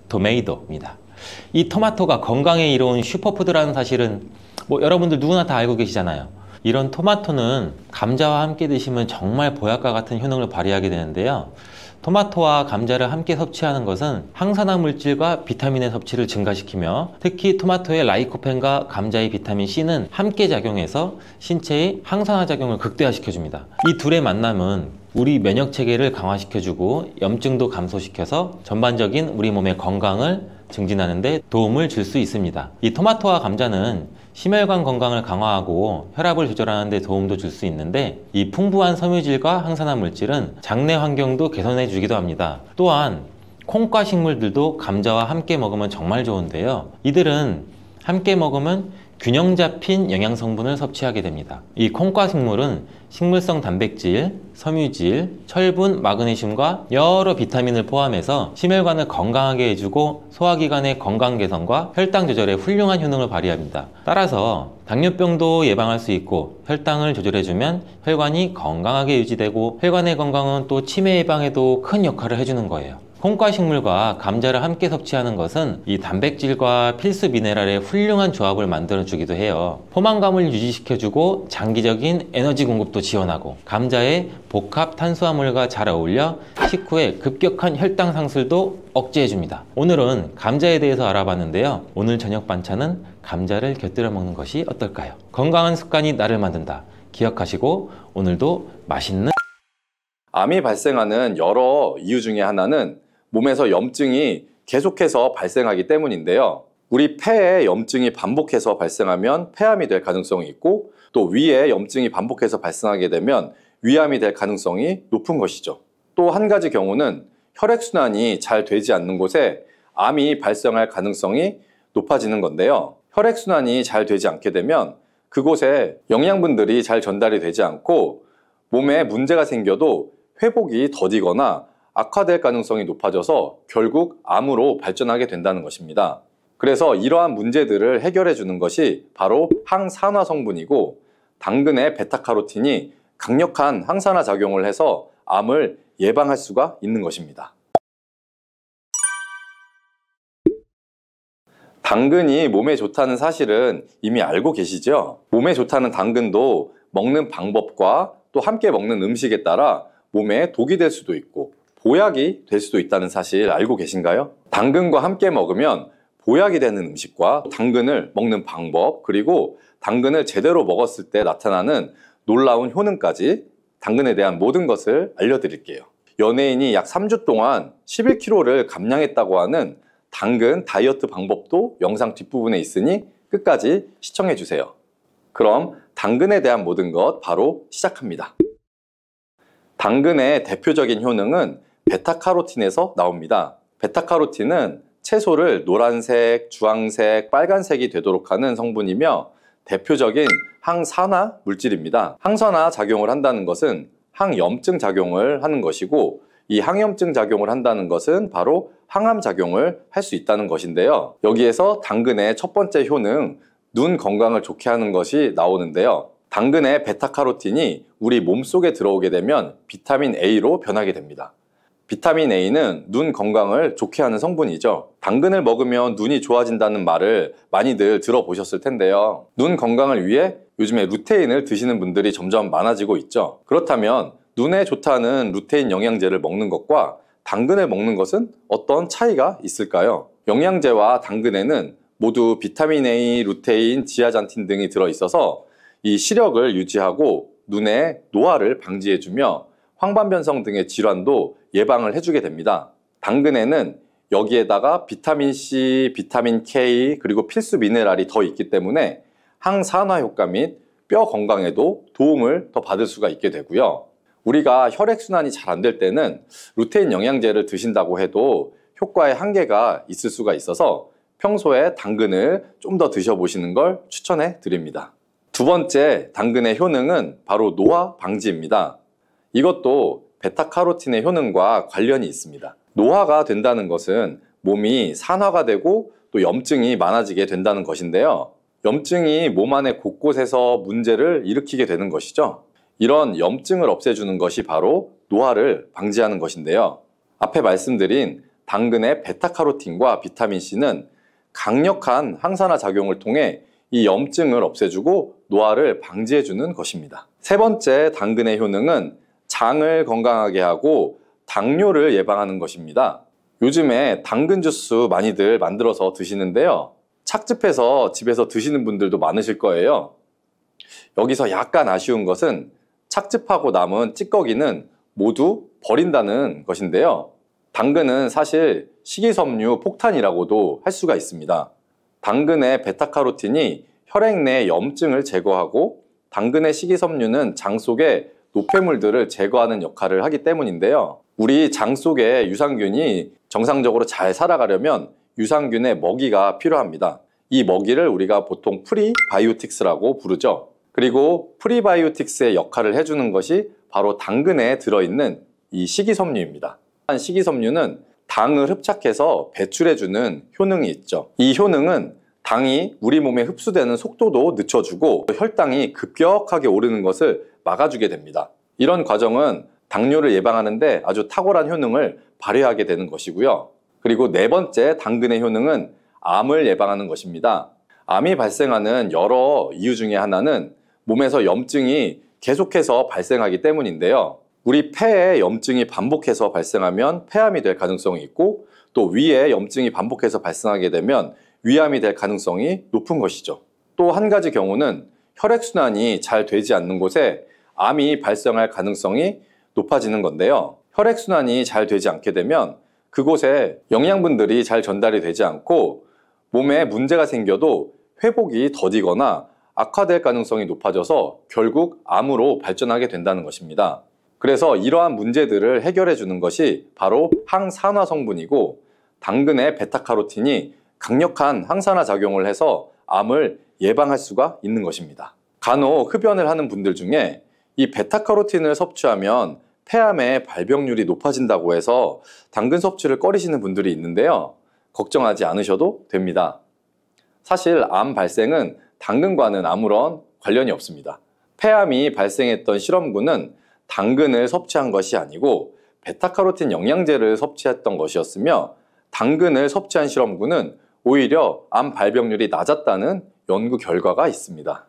토메이토입니다. 이 토마토가 건강에 이로운 슈퍼푸드라는 사실은 여러분들 누구나 다 알고 계시잖아요. 이런 토마토는 감자와 함께 드시면 정말 보약과 같은 효능을 발휘하게 되는데요. 토마토와 감자를 함께 섭취하는 것은 항산화 물질과 비타민의 섭취를 증가시키며, 특히 토마토의 라이코펜과 감자의 비타민 C는 함께 작용해서 신체의 항산화 작용을 극대화시켜줍니다. 이 둘의 만남은 우리 면역 체계를 강화시켜주고 염증도 감소시켜서 전반적인 우리 몸의 건강을 증진하는 데 도움을 줄 수 있습니다. 이 토마토와 감자는 심혈관 건강을 강화하고 혈압을 조절하는 데 도움도 줄 수 있는데, 이 풍부한 섬유질과 항산화 물질은 장내 환경도 개선해 주기도 합니다. 또한 콩과 식물들도 감자와 함께 먹으면 정말 좋은데요. 이들은 함께 먹으면 균형 잡힌 영양 성분을 섭취하게 됩니다. 이 콩과 식물은 식물성 단백질, 섬유질, 철분, 마그네슘과 여러 비타민을 포함해서 심혈관을 건강하게 해주고 소화기관의 건강 개선과 혈당 조절에 훌륭한 효능을 발휘합니다. 따라서 당뇨병도 예방할 수 있고, 혈당을 조절해주면 혈관이 건강하게 유지되고, 혈관의 건강은 또 치매 예방에도 큰 역할을 해주는 거예요. 콩과 식물과 감자를 함께 섭취하는 것은 이 단백질과 필수 미네랄의 훌륭한 조합을 만들어주기도 해요. 포만감을 유지시켜주고 장기적인 에너지 공급도 지원하고, 감자의 복합 탄수화물과 잘 어울려 식후에 급격한 혈당 상승도 억제해줍니다. 오늘은 감자에 대해서 알아봤는데요. 오늘 저녁 반찬은 감자를 곁들여 먹는 것이 어떨까요? 건강한 습관이 나를 만든다. 기억하시고 오늘도 맛있는 암이 발생하는 여러 이유 중에 하나는 몸에서 염증이 계속해서 발생하기 때문인데요. 우리 폐에 염증이 반복해서 발생하면 폐암이 될 가능성이 있고, 또 위에 염증이 반복해서 발생하게 되면 위암이 될 가능성이 높은 것이죠. 또 한 가지 경우는 혈액순환이 잘 되지 않는 곳에 암이 발생할 가능성이 높아지는 건데요. 혈액순환이 잘 되지 않게 되면 그곳에 영양분들이 잘 전달이 되지 않고 몸에 문제가 생겨도 회복이 더디거나 악화될 가능성이 높아져서 결국 암으로 발전하게 된다는 것입니다. 그래서 이러한 문제들을 해결해 주는 것이 바로 항산화 성분이고, 당근의 베타카로틴이 강력한 항산화 작용을 해서 암을 예방할 수가 있는 것입니다. 당근이 몸에 좋다는 사실은 이미 알고 계시죠? 몸에 좋다는 당근도 먹는 방법과 또 함께 먹는 음식에 따라 몸에 독이 될 수도 있고 보약이 될 수도 있다는 사실 알고 계신가요? 당근과 함께 먹으면 보약이 되는 음식과 당근을 먹는 방법, 그리고 당근을 제대로 먹었을 때 나타나는 놀라운 효능까지 당근에 대한 모든 것을 알려드릴게요. 연예인이 약 3주 동안 11kg를 감량했다고 하는 당근 다이어트 방법도 영상 뒷부분에 있으니 끝까지 시청해 주세요. 그럼 당근에 대한 모든 것 바로 시작합니다. 당근의 대표적인 효능은 베타카로틴에서 나옵니다. 베타카로틴은 채소를 노란색, 주황색, 빨간색이 되도록 하는 성분이며 대표적인 항산화 물질입니다. 항산화 작용을 한다는 것은 항염증 작용을 하는 것이고, 이 항염증 작용을 한다는 것은 바로 항암 작용을 할 수 있다는 것인데요. 여기에서 당근의 첫 번째 효능, 눈 건강을 좋게 하는 것이 나오는데요. 당근의 베타카로틴이 우리 몸속에 들어오게 되면 비타민 A로 변하게 됩니다. 비타민 A는 눈 건강을 좋게 하는 성분이죠. 당근을 먹으면 눈이 좋아진다는 말을 많이들 들어보셨을 텐데요. 눈 건강을 위해 요즘에 루테인을 드시는 분들이 점점 많아지고 있죠. 그렇다면 눈에 좋다는 루테인 영양제를 먹는 것과 당근을 먹는 것은 어떤 차이가 있을까요? 영양제와 당근에는 모두 비타민 A, 루테인, 지아잔틴 등이 들어있어서 이 시력을 유지하고 눈의 노화를 방지해주며 황반변성 등의 질환도 예방을 해주게 됩니다. 당근에는 여기에다가 비타민 C, 비타민 K, 그리고 필수 미네랄이 더 있기 때문에 항산화 효과 및 뼈 건강에도 도움을 더 받을 수가 있게 되고요. 우리가 혈액순환이 잘 안 될 때는 루테인 영양제를 드신다고 해도 효과에 한계가 있을 수가 있어서 평소에 당근을 좀 더 드셔보시는 걸 추천해 드립니다. 두 번째 당근의 효능은 바로 노화 방지입니다. 이것도 베타카로틴의 효능과 관련이 있습니다. 노화가 된다는 것은 몸이 산화가 되고 또 염증이 많아지게 된다는 것인데요. 염증이 몸 안에 곳곳에서 문제를 일으키게 되는 것이죠. 이런 염증을 없애주는 것이 바로 노화를 방지하는 것인데요. 앞에 말씀드린 당근의 베타카로틴과 비타민C는 강력한 항산화 작용을 통해 이 염증을 없애주고 노화를 방지해주는 것입니다. 세 번째 당근의 효능은 장을 건강하게 하고 당뇨를 예방하는 것입니다. 요즘에 당근 주스 많이들 만들어서 드시는데요. 착즙해서 집에서 드시는 분들도 많으실 거예요. 여기서 약간 아쉬운 것은 착즙하고 남은 찌꺼기는 모두 버린다는 것인데요. 당근은 사실 식이섬유 폭탄이라고도 할 수가 있습니다. 당근의 베타카로틴이 혈액 내 염증을 제거하고 당근의 식이섬유는 장 속에 노폐물들을 제거하는 역할을 하기 때문인데요. 우리 장 속에 유산균이 정상적으로 잘 살아가려면 유산균의 먹이가 필요합니다. 이 먹이를 우리가 보통 프리바이오틱스라고 부르죠. 그리고 프리바이오틱스의 역할을 해주는 것이 바로 당근에 들어있는 이 식이섬유입니다. 식이섬유는 당을 흡착해서 배출해주는 효능이 있죠. 이 효능은 당이 우리 몸에 흡수되는 속도도 늦춰주고 혈당이 급격하게 오르는 것을 막아주게 됩니다. 이런 과정은 당뇨를 예방하는 데 아주 탁월한 효능을 발휘하게 되는 것이고요. 그리고 네 번째 당근의 효능은 암을 예방하는 것입니다. 암이 발생하는 여러 이유 중에 하나는 몸에서 염증이 계속해서 발생하기 때문인데요. 우리 폐에 염증이 반복해서 발생하면 폐암이 될 가능성이 있고, 또 위에 염증이 반복해서 발생하게 되면 위암이 될 가능성이 높은 것이죠. 또 한 가지 경우는 혈액순환이 잘 되지 않는 곳에 암이 발생할 가능성이 높아지는 건데요. 혈액순환이 잘 되지 않게 되면 그곳에 영양분들이 잘 전달이 되지 않고 몸에 문제가 생겨도 회복이 더디거나 악화될 가능성이 높아져서 결국 암으로 발전하게 된다는 것입니다. 그래서 이러한 문제들을 해결해 주는 것이 바로 항산화 성분이고, 당근의 베타카로틴이 강력한 항산화 작용을 해서 암을 예방할 수가 있는 것입니다. 간혹 흡연을 하는 분들 중에 이 베타카로틴을 섭취하면 폐암의 발병률이 높아진다고 해서 당근 섭취를 꺼리시는 분들이 있는데요. 걱정하지 않으셔도 됩니다. 사실 암 발생은 당근과는 아무런 관련이 없습니다. 폐암이 발생했던 실험군은 당근을 섭취한 것이 아니고 베타카로틴 영양제를 섭취했던 것이었으며, 당근을 섭취한 실험군은 오히려 암 발병률이 낮았다는 연구 결과가 있습니다.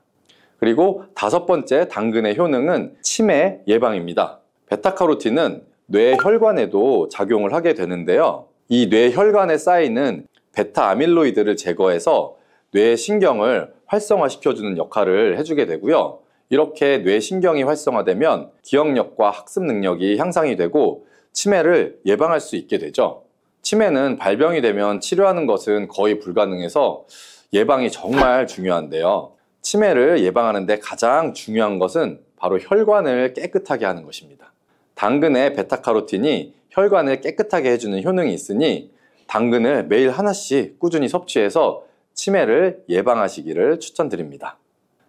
그리고 다섯 번째 당근의 효능은 치매 예방입니다. 베타카로틴은 뇌혈관에도 작용을 하게 되는데요. 이 뇌혈관에 쌓이는 베타아밀로이드를 제거해서 뇌신경을 활성화시켜주는 역할을 해주게 되고요. 이렇게 뇌신경이 활성화되면 기억력과 학습 능력이 향상이 되고 치매를 예방할 수 있게 되죠. 치매는 발병이 되면 치료하는 것은 거의 불가능해서 예방이 정말 중요한데요. 치매를 예방하는 데 가장 중요한 것은 바로 혈관을 깨끗하게 하는 것입니다. 당근의 베타카로틴이 혈관을 깨끗하게 해주는 효능이 있으니 당근을 매일 하나씩 꾸준히 섭취해서 치매를 예방하시기를 추천드립니다.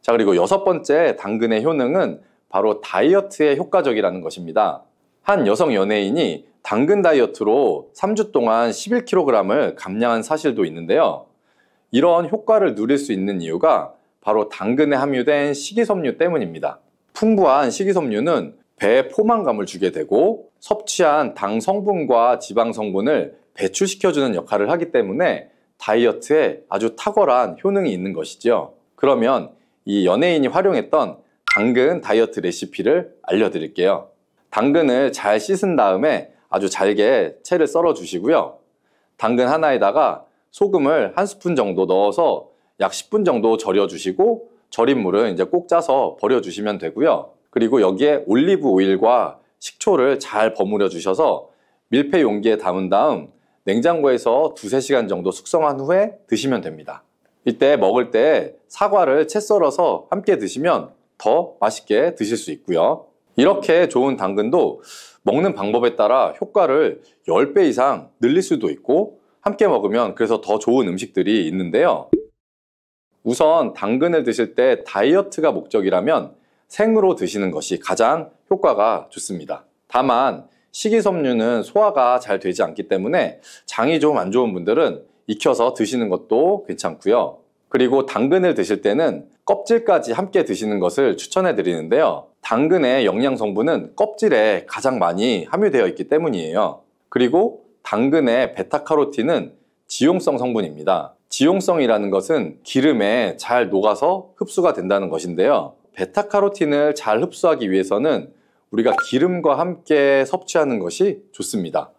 자, 그리고 6번째 당근의 효능은 바로 다이어트에 효과적이라는 것입니다. 한 여성 연예인이 당근 다이어트로 3주 동안 11kg을 감량한 사실도 있는데요. 이런 효과를 누릴 수 있는 이유가 바로 당근에 함유된 식이섬유 때문입니다. 풍부한 식이섬유는 배에 포만감을 주게 되고 섭취한 당 성분과 지방 성분을 배출시켜주는 역할을 하기 때문에 다이어트에 아주 탁월한 효능이 있는 것이죠. 그러면 이 연예인이 활용했던 당근 다이어트 레시피를 알려드릴게요. 당근을 잘 씻은 다음에 아주 잘게 채를 썰어 주시고요. 당근 하나에다가 소금을 1스푼 정도 넣어서 약 10분 정도 절여 주시고 절인 물은 이제 꼭 짜서 버려 주시면 되고요. 그리고 여기에 올리브 오일과 식초를 잘 버무려 주셔서 밀폐 용기에 담은 다음 냉장고에서 2~3시간 정도 숙성한 후에 드시면 됩니다. 이때 먹을 때 사과를 채 썰어서 함께 드시면 더 맛있게 드실 수 있고요. 이렇게 좋은 당근도 먹는 방법에 따라 효과를 10배 이상 늘릴 수도 있고 함께 먹으면 그래서 더 좋은 음식들이 있는데요. 우선 당근을 드실 때 다이어트가 목적이라면 생으로 드시는 것이 가장 효과가 좋습니다. 다만 식이섬유는 소화가 잘 되지 않기 때문에 장이 좀 안 좋은 분들은 익혀서 드시는 것도 괜찮고요. 그리고 당근을 드실 때는 껍질까지 함께 드시는 것을 추천해 드리는데요. 당근의 영양 성분은 껍질에 가장 많이 함유되어 있기 때문이에요. 그리고 당근의 베타카로틴은 지용성 성분입니다. 지용성이라는 것은 기름에 잘 녹아서 흡수가 된다는 것인데요. 베타카로틴을 잘 흡수하기 위해서는 우리가 기름과 함께 섭취하는 것이 좋습니다.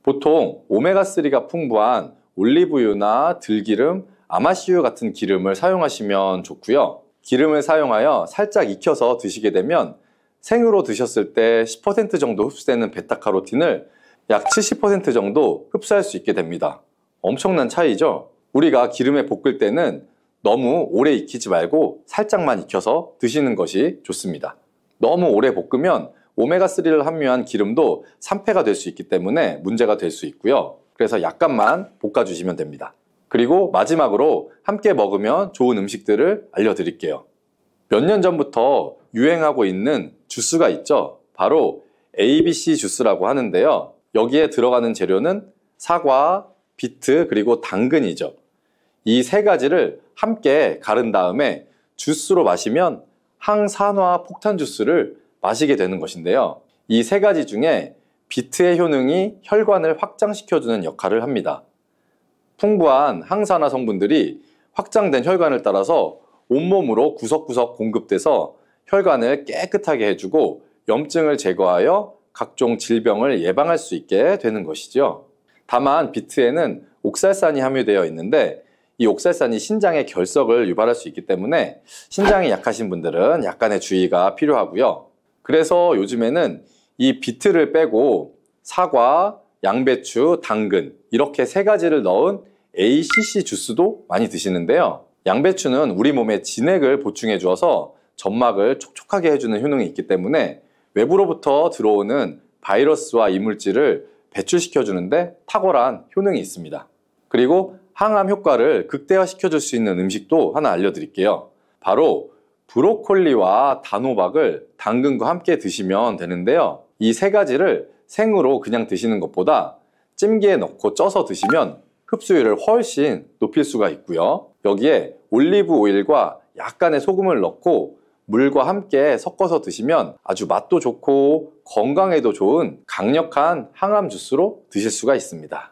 보통 오메가3가 풍부한 올리브유나 들기름, 아마씨유 같은 기름을 사용하시면 좋고요. 기름을 사용하여 살짝 익혀서 드시게 되면 생으로 드셨을 때 10% 정도 흡수되는 베타카로틴을 약 70% 정도 흡수할 수 있게 됩니다. 엄청난 차이죠? 우리가 기름에 볶을 때는 너무 오래 익히지 말고 살짝만 익혀서 드시는 것이 좋습니다. 너무 오래 볶으면 오메가3를 함유한 기름도 산패가 될 수 있기 때문에 문제가 될 수 있고요. 그래서 약간만 볶아주시면 됩니다. 그리고 마지막으로 함께 먹으면 좋은 음식들을 알려드릴게요. 몇 년 전부터 유행하고 있는 주스가 있죠. 바로 ABC 주스라고 하는데요. 여기에 들어가는 재료는 사과, 비트, 그리고 당근이죠. 이 세 가지를 함께 갈은 다음에 주스로 마시면 항산화 폭탄 주스를 마시게 되는 것인데요. 이 세 가지 중에 비트의 효능이 혈관을 확장시켜주는 역할을 합니다. 풍부한 항산화 성분들이 확장된 혈관을 따라서 온몸으로 구석구석 공급돼서 혈관을 깨끗하게 해주고 염증을 제거하여 각종 질병을 예방할 수 있게 되는 것이죠. 다만 비트에는 옥살산이 함유되어 있는데 이 옥살산이 신장의 결석을 유발할 수 있기 때문에 신장이 약하신 분들은 약간의 주의가 필요하고요. 그래서 요즘에는 이 비트를 빼고 사과, 양배추, 당근 이렇게 세 가지를 넣은 ACC 주스도 많이 드시는데요. 양배추는 우리 몸에 진액을 보충해 주어서 점막을 촉촉하게 해주는 효능이 있기 때문에 외부로부터 들어오는 바이러스와 이물질을 배출시켜 주는데 탁월한 효능이 있습니다. 그리고 항암 효과를 극대화시켜 줄 수 있는 음식도 하나 알려드릴게요. 바로 브로콜리와 단호박을 당근과 함께 드시면 되는데요. 이 세 가지를 생으로 그냥 드시는 것보다 찜기에 넣고 쪄서 드시면 흡수율을 훨씬 높일 수가 있고요. 여기에 올리브 오일과 약간의 소금을 넣고 물과 함께 섞어서 드시면 아주 맛도 좋고 건강에도 좋은 강력한 항암 주스로 드실 수가 있습니다.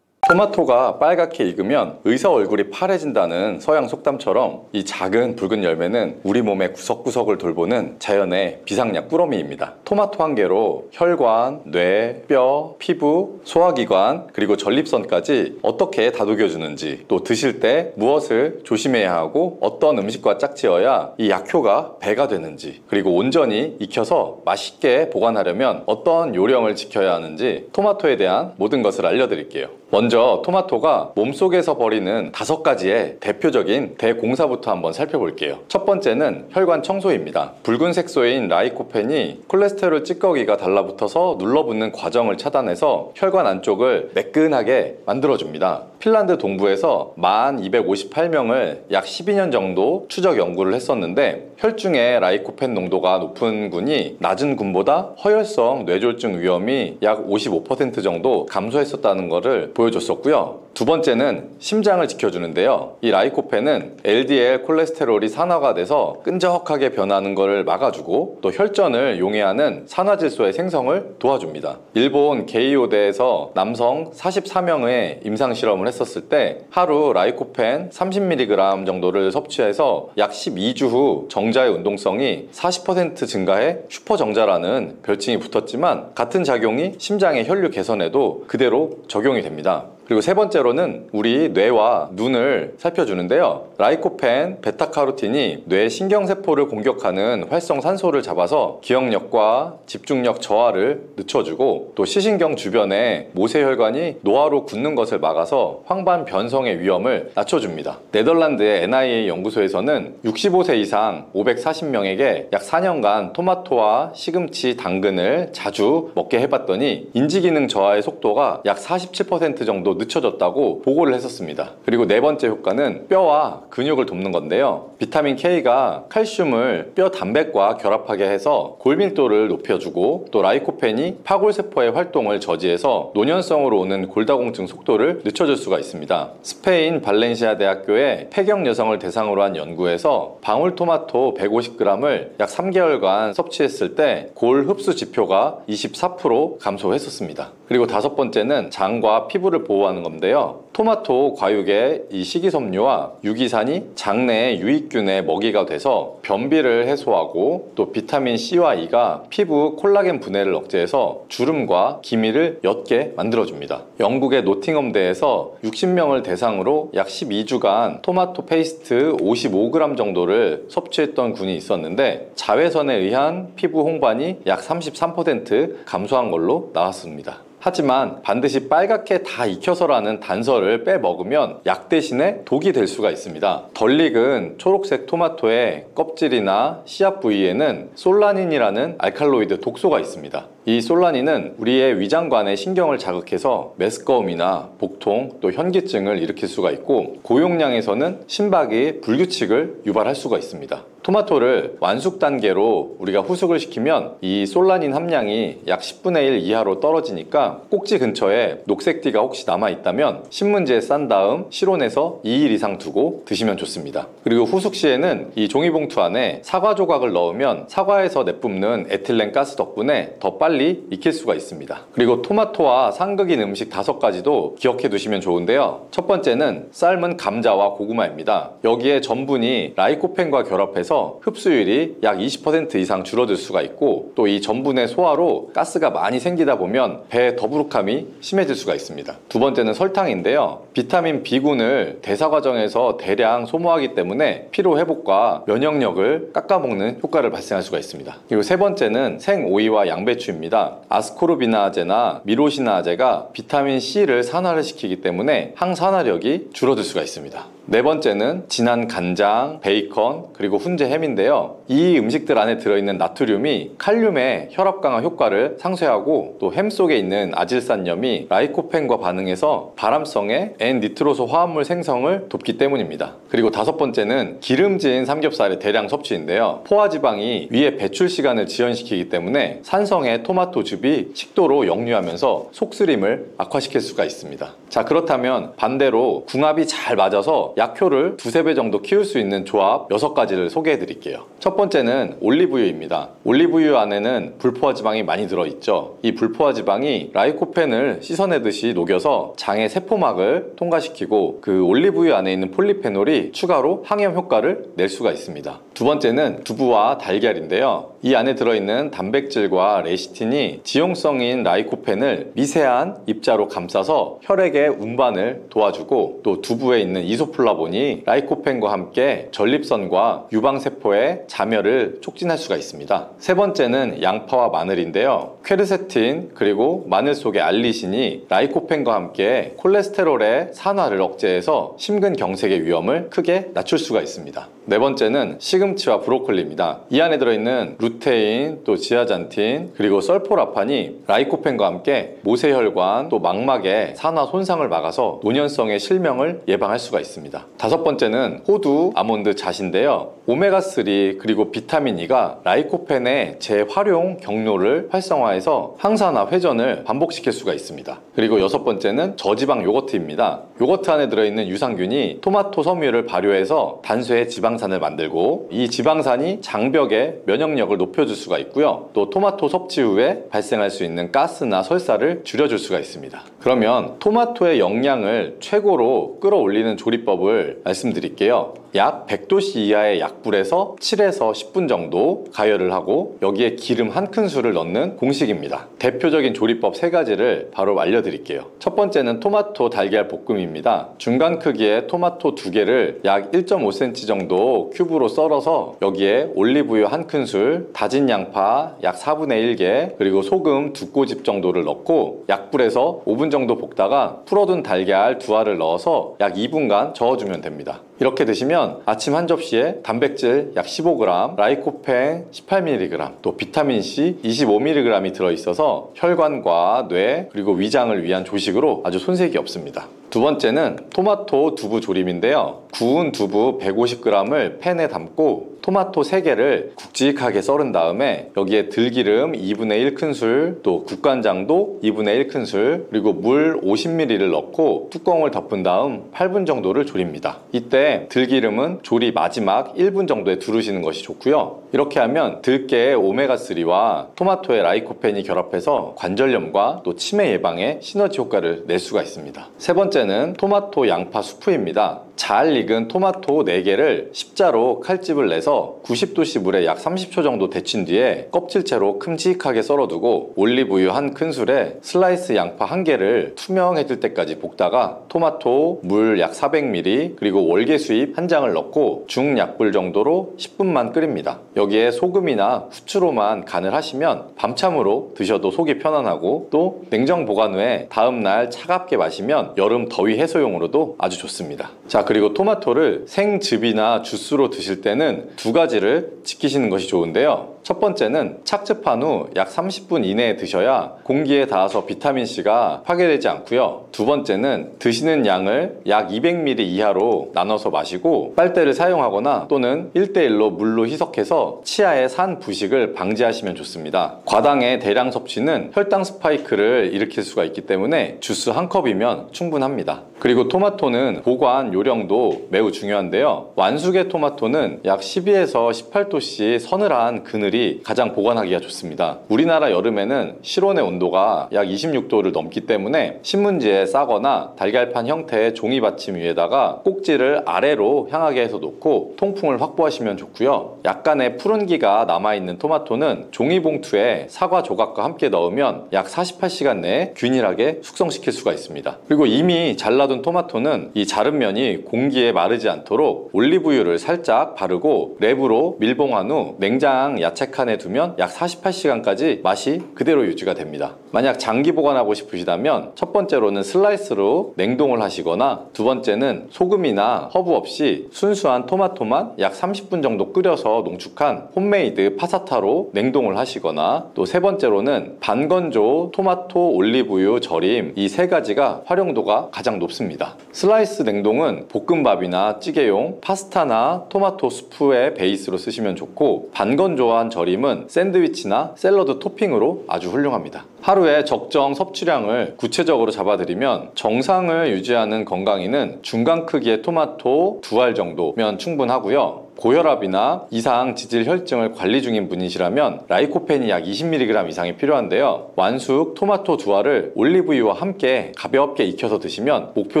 토마토가 빨갛게 익으면 의사 얼굴이 파래진다는 서양 속담처럼 이 작은 붉은 열매는 우리 몸의 구석구석을 돌보는 자연의 비상약 꾸러미입니다. 토마토 한 개로 혈관, 뇌, 뼈, 피부, 소화기관 그리고 전립선까지 어떻게 다독여주는지 또 드실 때 무엇을 조심해야 하고 어떤 음식과 짝지어야 이 약효가 배가 되는지 그리고 온전히 익혀서 맛있게 보관하려면 어떤 요령을 지켜야 하는지 토마토에 대한 모든 것을 알려드릴게요. 먼저 토마토가 몸속에서 벌이는 5가지의 대표적인 대공사부터 한번 살펴볼게요. 첫 번째는 혈관 청소입니다. 붉은 색소인 라이코펜이 콜레스테롤 찌꺼기가 달라붙어서 눌러붙는 과정을 차단해서 혈관 안쪽을 매끈하게 만들어줍니다. 핀란드 동부에서 1258명을 약 12년 정도 추적 연구를 했었는데 혈중에 라이코펜 농도가 높은 군이 낮은 군보다 허혈성 뇌졸중 위험이 약 55% 정도 감소했었다는 것을 보여줬었고요. 두 번째는 심장을 지켜주는데요. 이 라이코펜은 LDL 콜레스테롤이 산화가 돼서 끈적하게 변하는 것을 막아주고 또 혈전을 용해하는 산화질소의 생성을 도와줍니다. 일본 게이오대에서 남성 44명의 임상실험을 했었을 때 하루 라이코펜 30mg 정도를 섭취해서 약 12주 후 정자의 운동성이 40% 증가해 슈퍼정자라는 별칭이 붙었지만 같은 작용이 심장의 혈류 개선에도 그대로 적용이 됩니다. 그리고 세 번째로는 우리 뇌와 눈을 살펴주는데요. 라이코펜, 베타카로틴이 뇌 신경세포를 공격하는 활성산소를 잡아서 기억력과 집중력 저하를 늦춰주고 또 시신경 주변에 모세혈관이 노화로 굳는 것을 막아서 황반 변성의 위험을 낮춰줍니다. 네덜란드의 NIA 연구소에서는 65세 이상 540명에게 약 4년간 토마토와 시금치, 당근을 자주 먹게 해봤더니 인지기능 저하의 속도가 약 47% 정도 늦춰졌다고 보고를 했었습니다. 그리고 네 번째 효과는 뼈와 근육을 돕는 건데요. 비타민 K가 칼슘을 뼈 단백과 결합하게 해서 골밀도를 높여주고 또 라이코펜이 파골세포의 활동을 저지해서 노년성으로 오는 골다공증 속도를 늦춰줄 수가 있습니다. 스페인 발렌시아 대학교의 폐경 여성을 대상으로 한 연구에서 방울토마토 150g을 약 3개월간 섭취했을 때 골 흡수 지표가 24% 감소했었습니다. 그리고 다섯 번째는 장과 피부를 보호하는 건데요. 토마토 과육의 이 식이섬유와 유기산이 장내의 유익균의 먹이가 돼서 변비를 해소하고 또 비타민 C와 E가 피부 콜라겐 분해를 억제해서 주름과 기미를 옅게 만들어줍니다. 영국의 노팅엄대에서 60명을 대상으로 약 12주간 토마토 페이스트 55g 정도를 섭취했던 군이 있었는데 자외선에 의한 피부 홍반이 약 33% 감소한 걸로 나왔습니다. 하지만 반드시 빨갛게 다 익혀서라는 단서를 빼먹으면 약 대신에 독이 될 수가 있습니다. 덜 익은 초록색 토마토의 껍질이나 씨앗 부위에는 솔라닌이라는 알칼로이드 독소가 있습니다. 이 솔라닌은 우리의 위장관의 신경을 자극해서 메스꺼움이나 복통 또 현기증을 일으킬 수가 있고 고용량에서는 심박이 불규칙을 유발할 수가 있습니다. 토마토를 완숙 단계로 우리가 후숙을 시키면 이 솔라닌 함량이 약 10분의 1 이하로 떨어지니까 꼭지 근처에 녹색띠가 혹시 남아있다면 신문지에 싼 다음 실온에서 2일 이상 두고 드시면 좋습니다. 그리고 후숙 시에는 이 종이봉투 안에 사과 조각을 넣으면 사과에서 내뿜는 에틸렌 가스 덕분에 더 빨리 익힐 수가 있습니다. 그리고 토마토와 상극인 음식 5가지도 기억해 두시면 좋은데요. 첫 번째는 삶은 감자와 고구마입니다. 여기에 전분이 라이코펜과 결합해서 흡수율이 약 20% 이상 줄어들 수가 있고 또 이 전분의 소화로 가스가 많이 생기다 보면 배의 더부룩함이 심해질 수가 있습니다. 두 번째는 설탕인데요. 비타민 B군을 대사 과정에서 대량 소모하기 때문에 피로 회복과 면역력을 깎아먹는 효과를 발생할 수가 있습니다. 그리고 세 번째는 생오이와 양배추입니다. 아스코르비나아제나 미로시나아제가 비타민 C를 산화를 시키기 때문에 항산화력이 줄어들 수가 있습니다. 네 번째는 진한 간장, 베이컨, 그리고 훈제 햄인데요. 이 음식들 안에 들어있는 나트륨이 칼륨의 혈압 강화 효과를 상쇄하고 또 햄 속에 있는 아질산염이 라이코펜과 반응해서 발암성의 N니트로소 화합물 생성을 돕기 때문입니다. 그리고 다섯 번째는 기름진 삼겹살의 대량 섭취인데요. 포화지방이 위의 배출 시간을 지연시키기 때문에 산성의 토마토즙이 식도로 역류하면서 속쓰림을 악화시킬 수가 있습니다. 자, 그렇다면 반대로 궁합이 잘 맞아서 약효를 2~3배 정도 키울 수 있는 조합 6가지를 소개해 드릴게요. 첫 번째는 올리브유입니다. 올리브유 안에는 불포화지방이 많이 들어있죠. 이 불포화지방이 라이코펜을 씻어내듯이 녹여서 장의 세포막을 통과시키고 그 올리브유 안에 있는 폴리페놀이 추가로 항염 효과를 낼 수가 있습니다. 두 번째는 두부와 달걀인데요. 이 안에 들어있는 단백질과 레시틴이 지용성인 라이코펜을 미세한 입자로 감싸서 혈액의 운반을 도와주고, 또 두부에 있는 이소플라본이 라이코펜과 함께 전립선과 유방세포의 자멸을 촉진할 수가 있습니다. 세 번째는 양파와 마늘인데요. 퀘르세틴 그리고 마늘 속의 알리신이 라이코펜과 함께 콜레스테롤의 산화를 억제해서 심근경색의 위험을 크게 낮출 수가 있습니다. 네 번째는 시금치와 브로콜리입니다. 이 안에 들어있는 루테인, 또 지아잔틴, 그리고 설포라판이 라이코펜과 함께 모세혈관, 또 망막의 산화 손상을 막아서 노년성의 실명을 예방할 수가 있습니다. 다섯 번째는 호두, 아몬드 잣인데요. 오메가3 그리고 비타민 E가 라이코펜의 재활용 경로를 활성화해서 항산화 회전을 반복시킬 수가 있습니다. 그리고 여섯 번째는 저지방 요거트입니다. 요거트 안에 들어있는 유산균이 토마토 섬유를 발효해서 단수의 지방산을 만들고, 이 지방산이 장벽의 면역력을 높여줄 수가 있고요. 또 토마토 섭취 후에 발생할 수 있는 가스나 설사를 줄여줄 수가 있습니다. 그러면 토마토의 영양을 최고로 끌어올리는 조리법을 말씀드릴게요. 약 100도씨 이하의 약불에서 7에서 10분 정도 가열을 하고, 여기에 기름 한 큰술을 넣는 공식입니다. 대표적인 조리법 3가지를 바로 알려드릴게요. 첫 번째는 토마토 달걀 볶음입니다. 중간 크기의 토마토 2개를 약 1.5cm 정도 큐브로 썰어서 여기에 올리브유 한 큰술, 다진 양파 약 4분의 1개, 그리고 소금 2꼬집 정도를 넣고 약불에서 5분 정도 볶다가 풀어둔 달걀 2알을 넣어서 약 2분간 저어주면 됩니다. 이렇게 드시면 아침 한 접시에 단백질 약 15g, 라이코펜 18mg, 또 비타민C 25mg이 들어있어서 혈관과 뇌 그리고 위장을 위한 조식으로 아주 손색이 없습니다. 두 번째는 토마토 두부 조림인데요. 구운 두부 150g을 팬에 담고 토마토 3개를 굵직하게 썰은 다음에 여기에 들기름 2분의 1큰술, 또 국간장도 2분의 1큰술, 그리고 물 50ml를 넣고 뚜껑을 덮은 다음 8분 정도를 조립니다. 이때 들기름은 조리 마지막 1분 정도에 두르시는 것이 좋고요. 이렇게 하면 들깨의 오메가3와 토마토의 라이코펜이 결합해서 관절염과 또 치매 예방에 시너지 효과를 낼 수가 있습니다. 세 번째는 토마토 양파 수프입니다. 잘 익은 토마토 4개를 십자로 칼집을 내서 90도씨 물에 약 30초 정도 데친 뒤에 껍질째로 큼직하게 썰어두고 올리브유 한 큰술에 슬라이스 양파 1개를 투명해질 때까지 볶다가 토마토, 물 약 400ml, 그리고 월계수잎 1장을 넣고 중약불 정도로 10분만 끓입니다. 여기에 소금이나 후추로만 간을 하시면 밤참으로 드셔도 속이 편안하고, 또 냉장 보관 후에 다음날 차갑게 마시면 여름 더위 해소용으로도 아주 좋습니다. 자, 그리고 토마토를 생즙이나 주스로 드실 때는 2가지를 지키시는 것이 좋은데요. 첫 번째는 착즙한 후 약 30분 이내에 드셔야 공기에 닿아서 비타민C가 파괴되지 않고요. 두 번째는 드시는 양을 약 200ml 이하로 나눠서 마시고 빨대를 사용하거나 또는 1:1로 물로 희석해서 치아의 산 부식을 방지하시면 좋습니다. 과당의 대량 섭취는 혈당 스파이크를 일으킬 수가 있기 때문에 주스 한 컵이면 충분합니다. 그리고 토마토는 보관 요령도 매우 중요한데요. 완숙의 토마토는 약 12에서 18도씨 서늘한 그늘이 가장 보관하기가 좋습니다. 우리나라 여름에는 실온의 온도가 약 26도를 넘기 때문에 신문지에 싸거나 달걀판 형태의 종이 받침 위에다가 꼭지를 아래로 향하게 해서 놓고 통풍을 확보하시면 좋고요. 약간의 푸른기가 남아있는 토마토는 종이봉투에 사과 조각과 함께 넣으면 약 48시간 내에 균일하게 숙성시킬 수가 있습니다. 그리고 이미 잘라둔 토마토는 이 자른 면이 공기에 마르지 않도록 올리브유를 살짝 바르고 랩으로 밀봉한 후 냉장 야채칸에 두면 약 48시간까지 맛이 그대로 유지가 됩니다. 만약 장기 보관하고 싶으시다면 첫 번째로는 슬라이스로 냉동을 하시거나, 두 번째는 소금이나 허브 없이 순수한 토마토만 약 30분 정도 끓여서 농축한 홈메이드 파사타로 냉동을 하시거나, 또 세 번째로는 반건조 토마토 올리브유 절임, 이 3가지가 활용도가 가장 높습니다. 슬라이스 냉동은 볶음밥이나 찌개용, 파스타나 토마토 수프의 베이스로 쓰시면 좋고, 반건조한 절임은 샌드위치나 샐러드 토핑으로 아주 훌륭합니다. 하루에 적정 섭취량을 구체적으로 잡아드리면 정상을 유지하는 건강인은 중간 크기의 토마토 2알 정도면 충분하고요. 고혈압이나 이상 지질 혈증을 관리 중인 분이시라면 라이코펜이 약 20mg 이상이 필요한데요. 완숙 토마토 2알을 올리브유와 함께 가볍게 익혀서 드시면 목표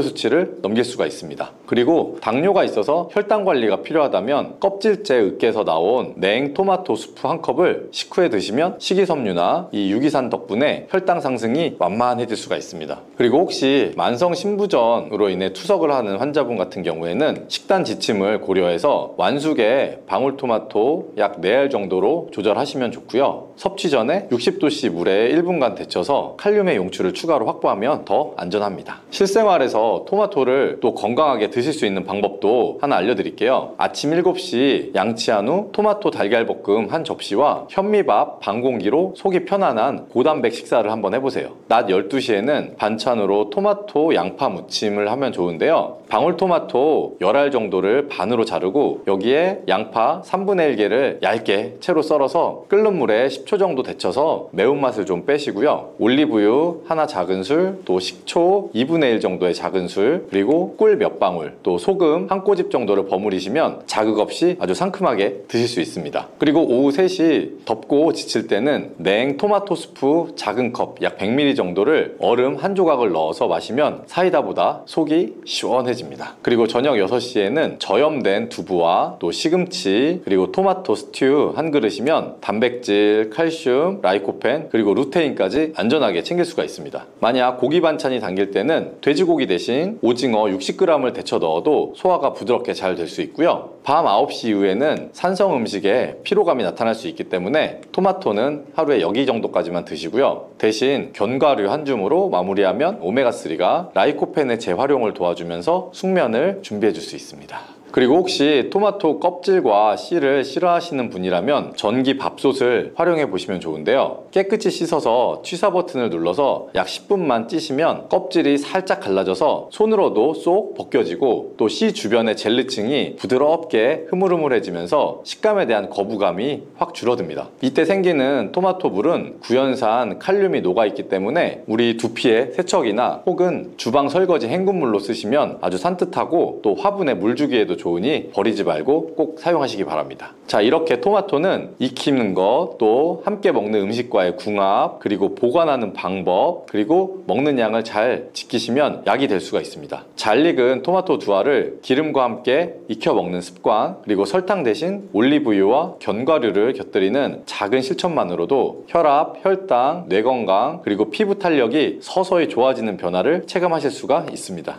수치를 넘길 수가 있습니다. 그리고 당뇨가 있어서 혈당 관리가 필요하다면 껍질째 으깨서 나온 냉 토마토 수프 한 컵을 식후에 드시면 식이섬유나 이 유기산 덕분에 혈당 상승이 완만해질 수가 있습니다. 그리고 혹시 만성 신부전으로 인해 투석을 하는 환자분 같은 경우에는 식단 지침을 고려해서 완숙의 방울토마토 약 4알 정도로 조절하시면 좋고요. 섭취 전에 60도씨 물에 1분간 데쳐서 칼륨의 용출을 추가로 확보하면 더 안전합니다. 실생활에서 토마토를 또 건강하게 드실 수 있는 방법도 하나 알려드릴게요. 아침 7시 양치한 후 토마토 달걀볶음 한 접시와 현미밥 반 공기로 속이 편안한 고단백 식사를 한번 해보세요. 낮 12시에는 반찬으로 토마토 양파 무침을 하면 좋은데요. 방울토마토 10알 정도를 반으로 자르고 여기에 양파 3분의 1개를 얇게 채로 썰어서 끓는 물에 10초 정도 데쳐서 매운맛을 좀 빼시고요. 올리브유 하나 작은술, 또 식초 2분의 1 정도의 작은술, 그리고 꿀 몇 방울, 또 소금 한 꼬집 정도를 버무리시면 자극 없이 아주 상큼하게 드실 수 있습니다. 그리고 오후 3시 덥고 지칠 때는 냉 토마토 스프 작은 컵 약 100ml 정도를 얼음 한 조각을 넣어서 마시면 사이다보다 속이 시원해집니다. 그리고 저녁 6시에는 저염된 두부와 또 시금치 그리고 토마토 스튜 한 그릇이면 단백질, 칼슘, 라이코펜 그리고 루테인까지 안전하게 챙길 수가 있습니다. 만약 고기 반찬이 당길 때는 돼지고기 대신 오징어 60g을 데쳐 넣어도 소화가 부드럽게 잘 될 수 있고요. 밤 9시 이후에는 산성 음식에 피로감이 나타날 수 있기 때문에 토마토는 하루에 여기 정도까지만 드시고요. 대신 견과류 한 줌으로 마무리하면 오메가3가 라이코펜의 재활용을 도와주면서 숙면을 준비해 줄 수 있습니다. 그리고 혹시 토마토 껍질과 씨를 싫어하시는 분이라면 전기 밥솥을 활용해 보시면 좋은데요. 깨끗이 씻어서 취사 버튼을 눌러서 약 10분만 찌시면 껍질이 살짝 갈라져서 손으로도 쏙 벗겨지고 또 씨 주변의 젤리층이 부드럽게 흐물흐물해지면서 식감에 대한 거부감이 확 줄어듭니다. 이때 생기는 토마토 물은 구연산 칼륨이 녹아있기 때문에 우리 두피의 세척이나 혹은 주방 설거지 헹군물로 쓰시면 아주 산뜻하고 또 화분에 물 주기에도 좋으니 버리지 말고 꼭 사용하시기 바랍니다. 자, 이렇게 토마토는 익히는 것, 또 함께 먹는 음식과의 궁합, 그리고 보관하는 방법, 그리고 먹는 양을 잘 지키시면 약이 될 수가 있습니다. 잘 익은 토마토 2알을 기름과 함께 익혀 먹는 습관, 그리고 설탕 대신 올리브유와 견과류를 곁들이는 작은 실천만으로도 혈압, 혈당, 뇌 건강, 그리고 피부 탄력이 서서히 좋아지는 변화를 체감하실 수가 있습니다.